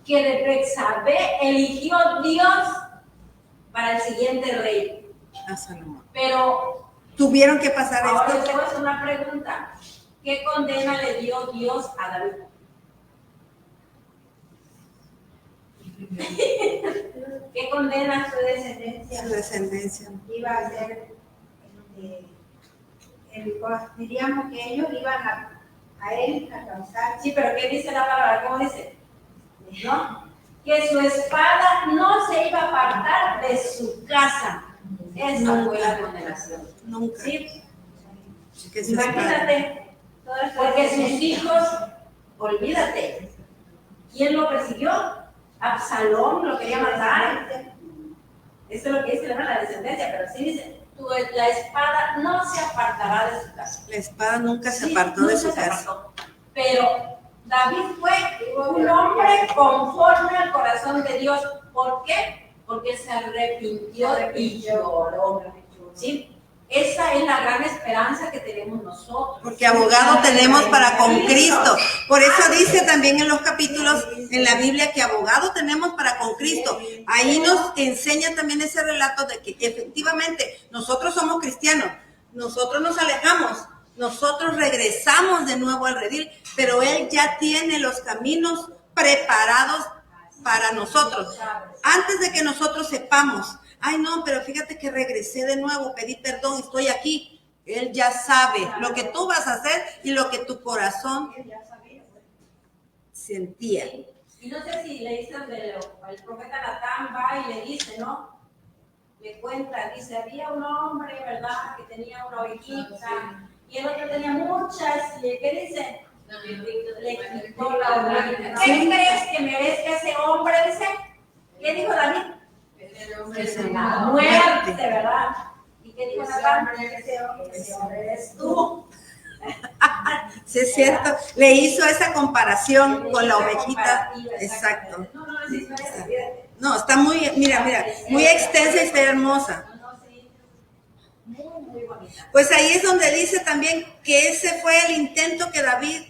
que de Betsabé eligió Dios para el siguiente rey. A Salomón. Pero Tuvieron que pasar ahora esto. les voy a hacer una pregunta. ¿Qué condena le dio Dios a David? ¿Qué condena su descendencia? Su descendencia. Iba a ser, diríamos que ellos iban a él a causar. Sí, pero ¿qué dice la palabra? ¿Cómo dice? ¿No? Que su espada no se iba a apartar de su casa. Esa fue la condenación. Nunca. ¿Sí? Que su espada. Imagínate, porque sus hijos, olvídate, ¿quién lo persiguió? Absalón lo quería matar. Eso es lo que dice la descendencia, pero sí dice, la espada no se apartará de su casa. La espada nunca se Sí, apartó de su nunca se casa. apartó. Pero David fue un hombre conforme al corazón de Dios. ¿Por qué? Porque se arrepintió y lloró. ¿Sí? Esa es la gran esperanza que tenemos nosotros. Porque abogado tenemos para con Cristo. Por eso dice también en los capítulos en la Biblia que abogado tenemos para con Cristo. Ahí nos enseña también ese relato de que efectivamente nosotros somos cristianos, nosotros nos alejamos, nosotros regresamos de nuevo al redil, pero Él ya tiene los caminos preparados para nosotros. Antes de que nosotros sepamos, ay no, pero fíjate que regresé de nuevo, pedí perdón, estoy aquí. Él ya sabe lo que tú vas a hacer y lo que tu corazón sentía. Y no sé si le dicen el profeta Natán va y le dice, ¿no? Le cuenta, dice, había un hombre, ¿verdad? Que tenía una ovejita y el otro tenía muchas. ¿Y qué dice? Le quitó la oveja. ¿Qué crees que merezca ese hombre? Dice. ¿Qué dijo David? La muerte, ¿verdad? ¿Y qué dijo Natán? Ese hombre eres tú. Sí, es cierto. Le hizo esa comparación con la ovejita. Exacto. No, está muy, mira, muy extensa y está hermosa. Muy bonita. Pues ahí es donde dice también que ese fue el intento que David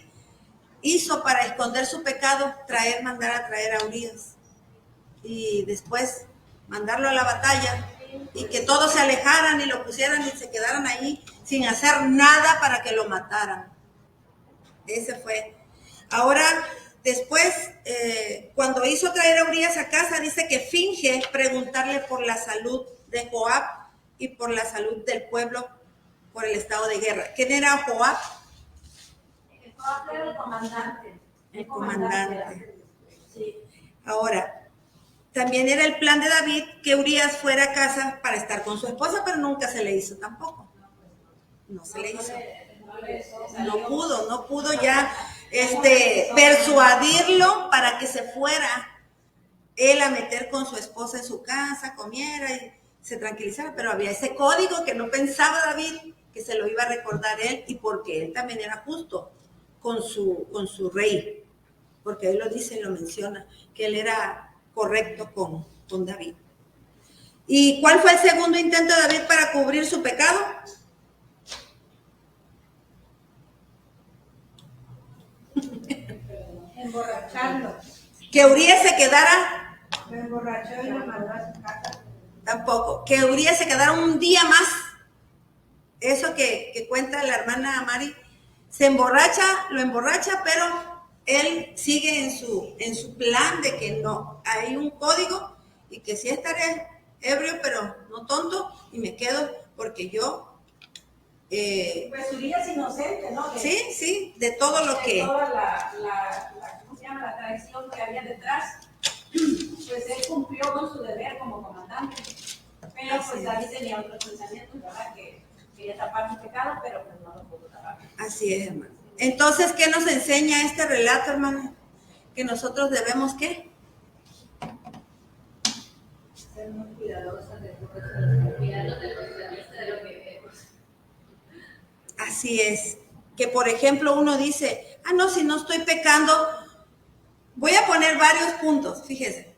hizo para esconder su pecado, mandar a traer a Urías. Y después mandarlo a la batalla y que todos se alejaran y lo pusieran y se quedaran ahí sin hacer nada para que lo mataran. Ese fue. Ahora, después, cuando hizo traer a Urías a casa, dice que finge preguntarle por la salud de Joab y por la salud del pueblo por el estado de guerra. ¿Quién era Joab? Joab era el comandante. El comandante. Sí. Ahora, también era el plan de David que Urías fuera a casa para estar con su esposa, pero nunca se le hizo tampoco. No se le hizo. No pudo ya persuadirlo para que se fuera él a meter con su esposa en su casa, comiera y se tranquilizara, pero había ese código que no pensaba David que se lo iba a recordar él, y porque él también era justo con su rey, porque él lo dice y lo menciona, que él era correcto con David. ¿Y cuál fue el segundo intento de David para cubrir su pecado? Emborracharlo. Que Urías se quedara. Lo emborrachó y lo mandó a su casa. Tampoco. Que Urías se quedara un día más. Eso que cuenta la hermana Mari. Lo emborracha, pero él sigue en su plan de que no. Hay un código y que sí estaré ebrio, pero no tonto, y me quedo porque yo... Pues Urías inocente, ¿no? Sí, de todo lo que... Toda ¿cómo se llama? La traición que había detrás. Pues él cumplió con su deber como comandante. Pero pues David tenía otros pensamientos, ¿verdad? Que quería tapar su pecado, pero pues no lo pudo tapar. Así es, hermano. Entonces, ¿qué nos enseña este relato, hermano? Que nosotros debemos, ¿qué? Ser muy cuidadosas de todo eso, cuidarnos de nuestra vista, de lo que vemos. Así es. Que, por ejemplo, uno dice, no, si no estoy pecando, voy a poner varios puntos, fíjese.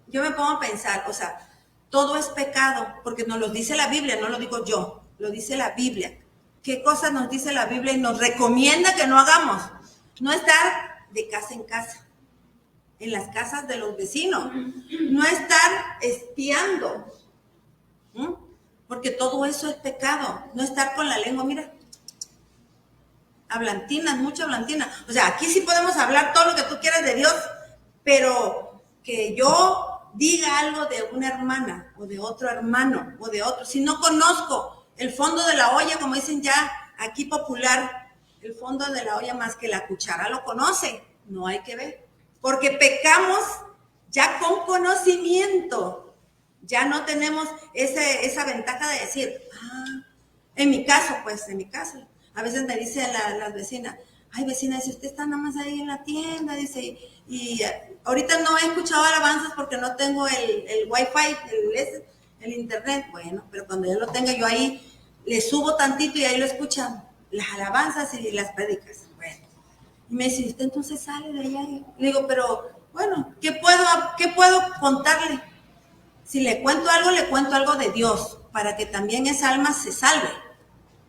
Yo me pongo a pensar, o sea, todo es pecado, porque nos lo dice la Biblia, no lo digo yo, lo dice la Biblia. ¿Qué cosas nos dice la Biblia y nos recomienda que no hagamos? No estar de casa en casa, en las casas de los vecinos, no estar espiando, porque todo eso es pecado, no estar con la lengua, mira, hablantinas, mucha hablantina. O sea, aquí sí podemos hablar todo lo que tú quieras de Dios, pero que yo diga algo de una hermana o de otro hermano o de otro, si no conozco el fondo de la olla, como dicen ya aquí popular, el fondo de la olla más que la cuchara lo conoce, no hay que ver, porque pecamos ya con conocimiento, ya no tenemos esa ventaja de decir, en mi caso, a veces me dicen las vecinas, ay vecina, si usted está nada más ahí en la tienda, dice, y ahorita no he escuchado alabanzas porque no tengo el wifi, el internet, bueno, pero cuando yo lo tenga yo ahí, le subo tantito y ahí lo escuchan las alabanzas y las prédicas, bueno, y me dice, usted entonces sale de allá, y le digo, pero bueno, ¿qué puedo contarle? Si le cuento algo de Dios, para que también esa alma se salve.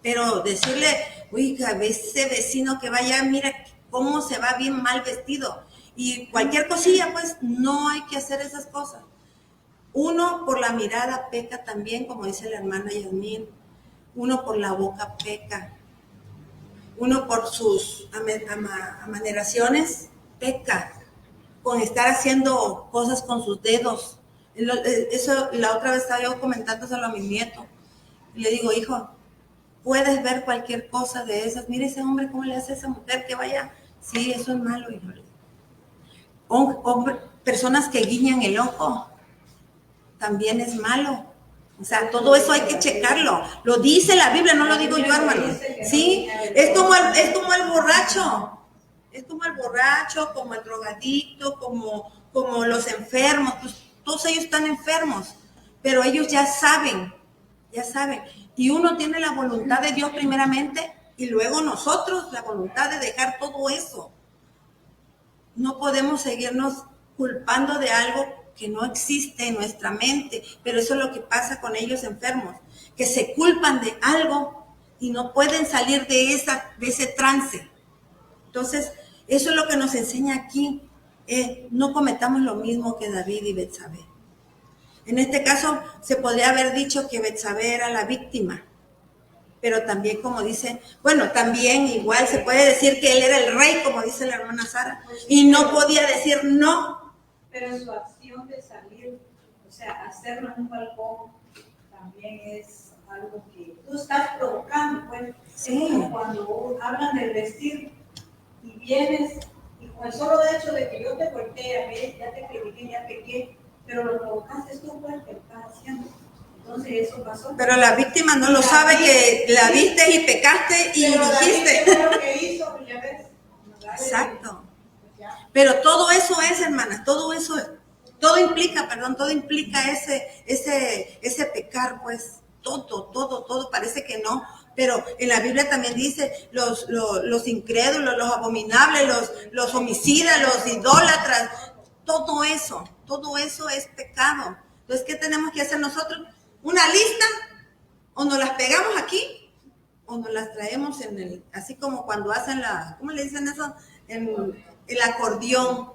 Pero decirle, oiga, ese vecino que vaya, mira cómo se va bien mal vestido. Y cualquier cosilla, pues, no hay que hacer esas cosas. Uno por la mirada peca también, como dice la hermana Yasmín. Uno por la boca peca. Uno por sus amaneraciones peca. Con estar haciendo cosas con sus dedos. Eso la otra vez estaba yo comentándoselo a mi nieto. Y le digo, hijo, puedes ver cualquier cosa de esas. Mire ese hombre, cómo le hace a esa mujer que vaya. Sí, eso es malo, hijo. Personas que guiñan el ojo, también es malo. O sea, todo eso hay que checarlo. Lo dice la Biblia, no lo digo yo, hermano. Sí, es como el borracho. Es como el borracho, como el drogadicto, como los enfermos. Pues, todos ellos están enfermos, pero ellos ya saben. Y uno tiene la voluntad de Dios primeramente y luego nosotros la voluntad de dejar todo eso. No podemos seguirnos culpando de algo que no existe en nuestra mente, pero eso es lo que pasa con ellos enfermos, que se culpan de algo y no pueden salir de ese trance. Entonces, eso es lo que nos enseña aquí. No cometamos lo mismo que David y Betsabé. En este caso se podría haber dicho que Betsabé era la víctima, pero también como dice, bueno, también igual se puede decir que él era el rey, como dice la hermana Sara, y no podía decir no. Pero su acción de salir, o sea, hacerlo en un balcón, también es algo que tú estás provocando, pues. Sí. Es como cuando hablan del vestir y vienes, y con el solo hecho de que yo te voltee a ver, ya te critiqué, ya pequé, pero lo provocaste tú, pues, que lo estás haciendo. Entonces eso pasó. Pero la víctima no lo sabe, que la viste y pecaste y pero dijiste. David, lo que hizo, pues, ya ves. Exacto. Pero todo eso es, hermanas, todo implica ese pecar, pues, todo, parece que no, pero en la Biblia también dice los incrédulos, los abominables, los homicidas, los idólatras, todo eso es pecado. Entonces, ¿qué tenemos que hacer nosotros? Una lista, o nos las pegamos aquí, o nos las traemos así como cuando hacen ¿cómo le dicen eso? El acordeón,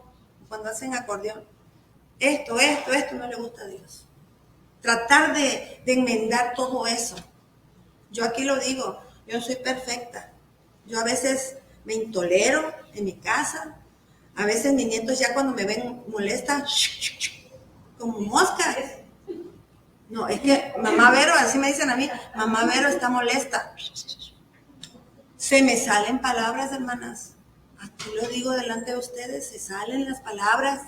cuando hacen acordeón. Esto no le gusta a Dios. Tratar de enmendar todo eso. Yo aquí lo digo, yo no soy perfecta. Yo a veces me intolero en mi casa. A veces mis nietos ya cuando me ven molesta, como moscas. No, es que mamá Vero, así me dicen a mí, mamá Vero está molesta. Se me salen palabras, hermanas. Aquí lo digo delante de ustedes, se salen las palabras.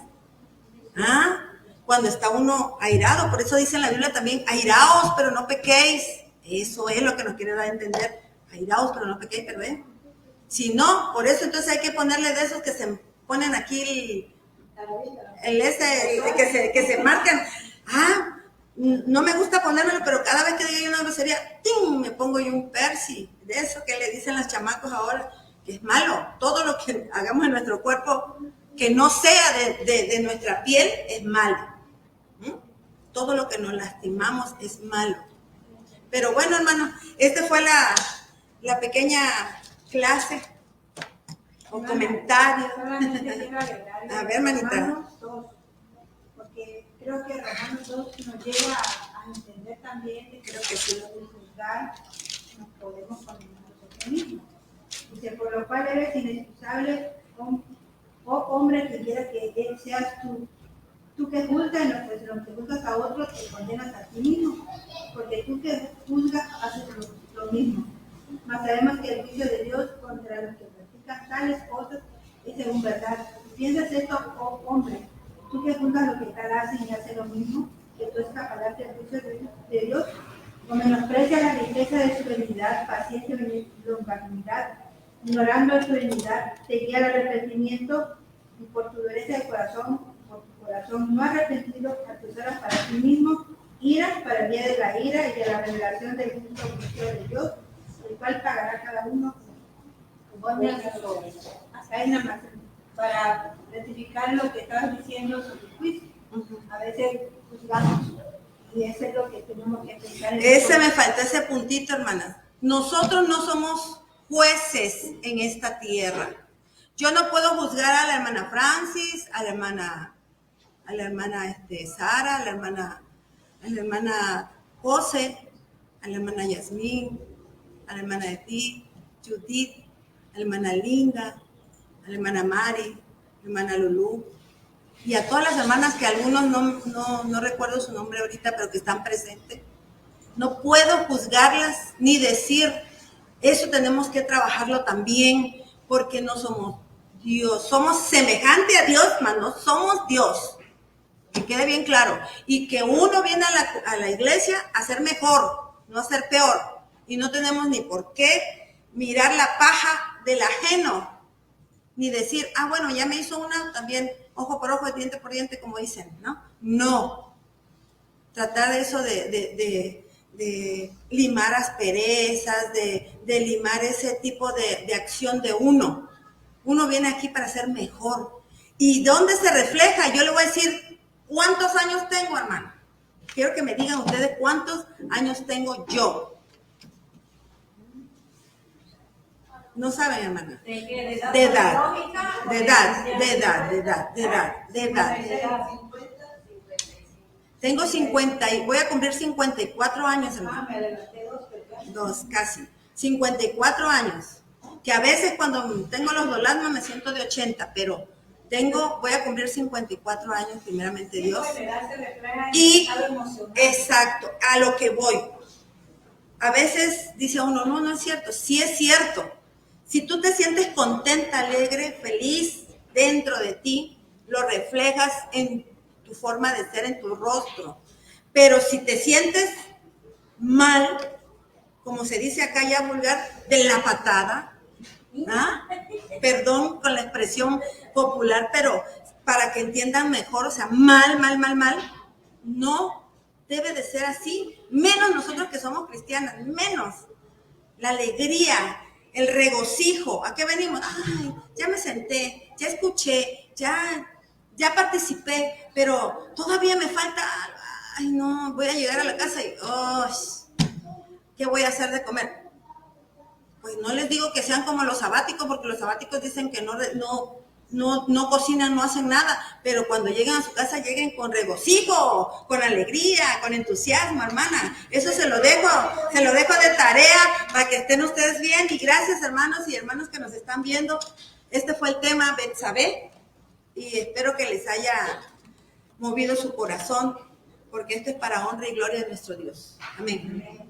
Cuando está uno airado, por eso dice en la Biblia también, airaos, pero no pequéis. Eso es lo que nos quiere dar a entender. Airaos, pero no pequéis, pero si no, por eso entonces hay que ponerle de esos que se ponen aquí que se marcan. No me gusta ponérmelo, pero cada vez que diga yo una grosería, ¡ting!, me pongo yo un persi, de eso que le dicen los chamacos ahora, que es malo. Todo lo que hagamos en nuestro cuerpo que no sea de nuestra piel es malo. Todo lo que nos lastimamos es malo. Pero bueno, hermanos, esta fue la pequeña clase o comentario. A ver, hermanita. Porque creo que Romanos 2 nos lleva a entender también que creo que si lo de juzgar nos podemos condenar nosotros mismos. Dice, por lo cual eres inexcusable, oh hombre, que quiera que seas tú que juzgas, pues lo que juzgas a otros te condenas a ti mismo, porque tú que juzgas haces lo mismo. Mas sabemos que el juicio de Dios contra los que practican tales cosas es según verdad. ¿Piensas esto, oh hombre? Tú que juzgas lo que tal hacen y haces lo mismo, que tú escaparás del juicio de Dios, o menosprecias la riqueza de su benignidad, paciencia y longanimidad, ignorando su benignidad, te guía al arrepentimiento, y por tu dureza de corazón no arrepentido, acusarás para ti mismo, ira para el día de la ira y de la revelación del justo juicio de Dios, el cual pagará cada uno conforme a sus obras. Hasta ahí nada más, para rectificar lo que estabas diciendo sobre el juicio. A veces juzgamos, y eso es lo que tenemos que pensar. Me falta ese puntito, hermana. Nosotros no somos jueces en esta tierra. Yo no puedo juzgar a la hermana Francis, a la hermana Sara, a la hermana José, a la hermana Yasmín, a la hermana Judith, a la hermana Linda, a la hermana Mari, a la hermana Lulú, y a todas las hermanas que algunos no recuerdo su nombre ahorita, pero que están presentes. No puedo juzgarlas ni decir, eso tenemos que trabajarlo también, porque no somos Dios, somos semejante a Dios, mas no somos Dios. Que quede bien claro. Y que uno viene a la iglesia a ser mejor, no a ser peor. Y no tenemos ni por qué mirar la paja del ajeno, ni decir, bueno, ya me hizo una, también ojo por ojo, diente por diente, como dicen, ¿no? No. Tratar de eso de limar asperezas, de limar ese tipo de acción de uno. Uno viene aquí para ser mejor. ¿Y dónde se refleja? Yo le voy a decir, ¿cuántos años tengo, hermano? Quiero que me digan ustedes cuántos años tengo yo. No saben, hermana. De edad. Tengo 50 y voy a cumplir 54 años, hermano. me adelanté Dos, casi. 54 años. Que a veces cuando tengo los dolasmas me siento de 80, pero voy a cumplir 54 años, primeramente Dios. Y, exacto, a lo que voy. A veces dice uno, no es cierto. Sí es cierto. Si tú te sientes contenta, alegre, feliz dentro de ti, lo reflejas en tu forma de ser, en tu rostro. Pero si te sientes mal, como se dice acá ya vulgar, de la patada, ¿ah? Perdón con la expresión popular, pero para que entiendan mejor, o sea, mal, no debe de ser así, menos nosotros que somos cristianas, menos la alegría, el regocijo. ¿A qué venimos? Ay, ya me senté, ya escuché, ya participé, pero todavía me falta, ay no, voy a llegar a la casa y, oh, ¿qué voy a hacer de comer? Pues no les digo que sean como los sabáticos, porque los sabáticos dicen que no cocinan, no hacen nada, pero cuando lleguen a su casa lleguen con regocijo, con alegría, con entusiasmo, hermana. Eso se lo dejo de tarea para que estén ustedes bien. Y gracias, hermanos y hermanas que nos están viendo. Este fue el tema Betsabé y espero que les haya movido su corazón, porque esto es para honra y gloria de nuestro Dios. Amén.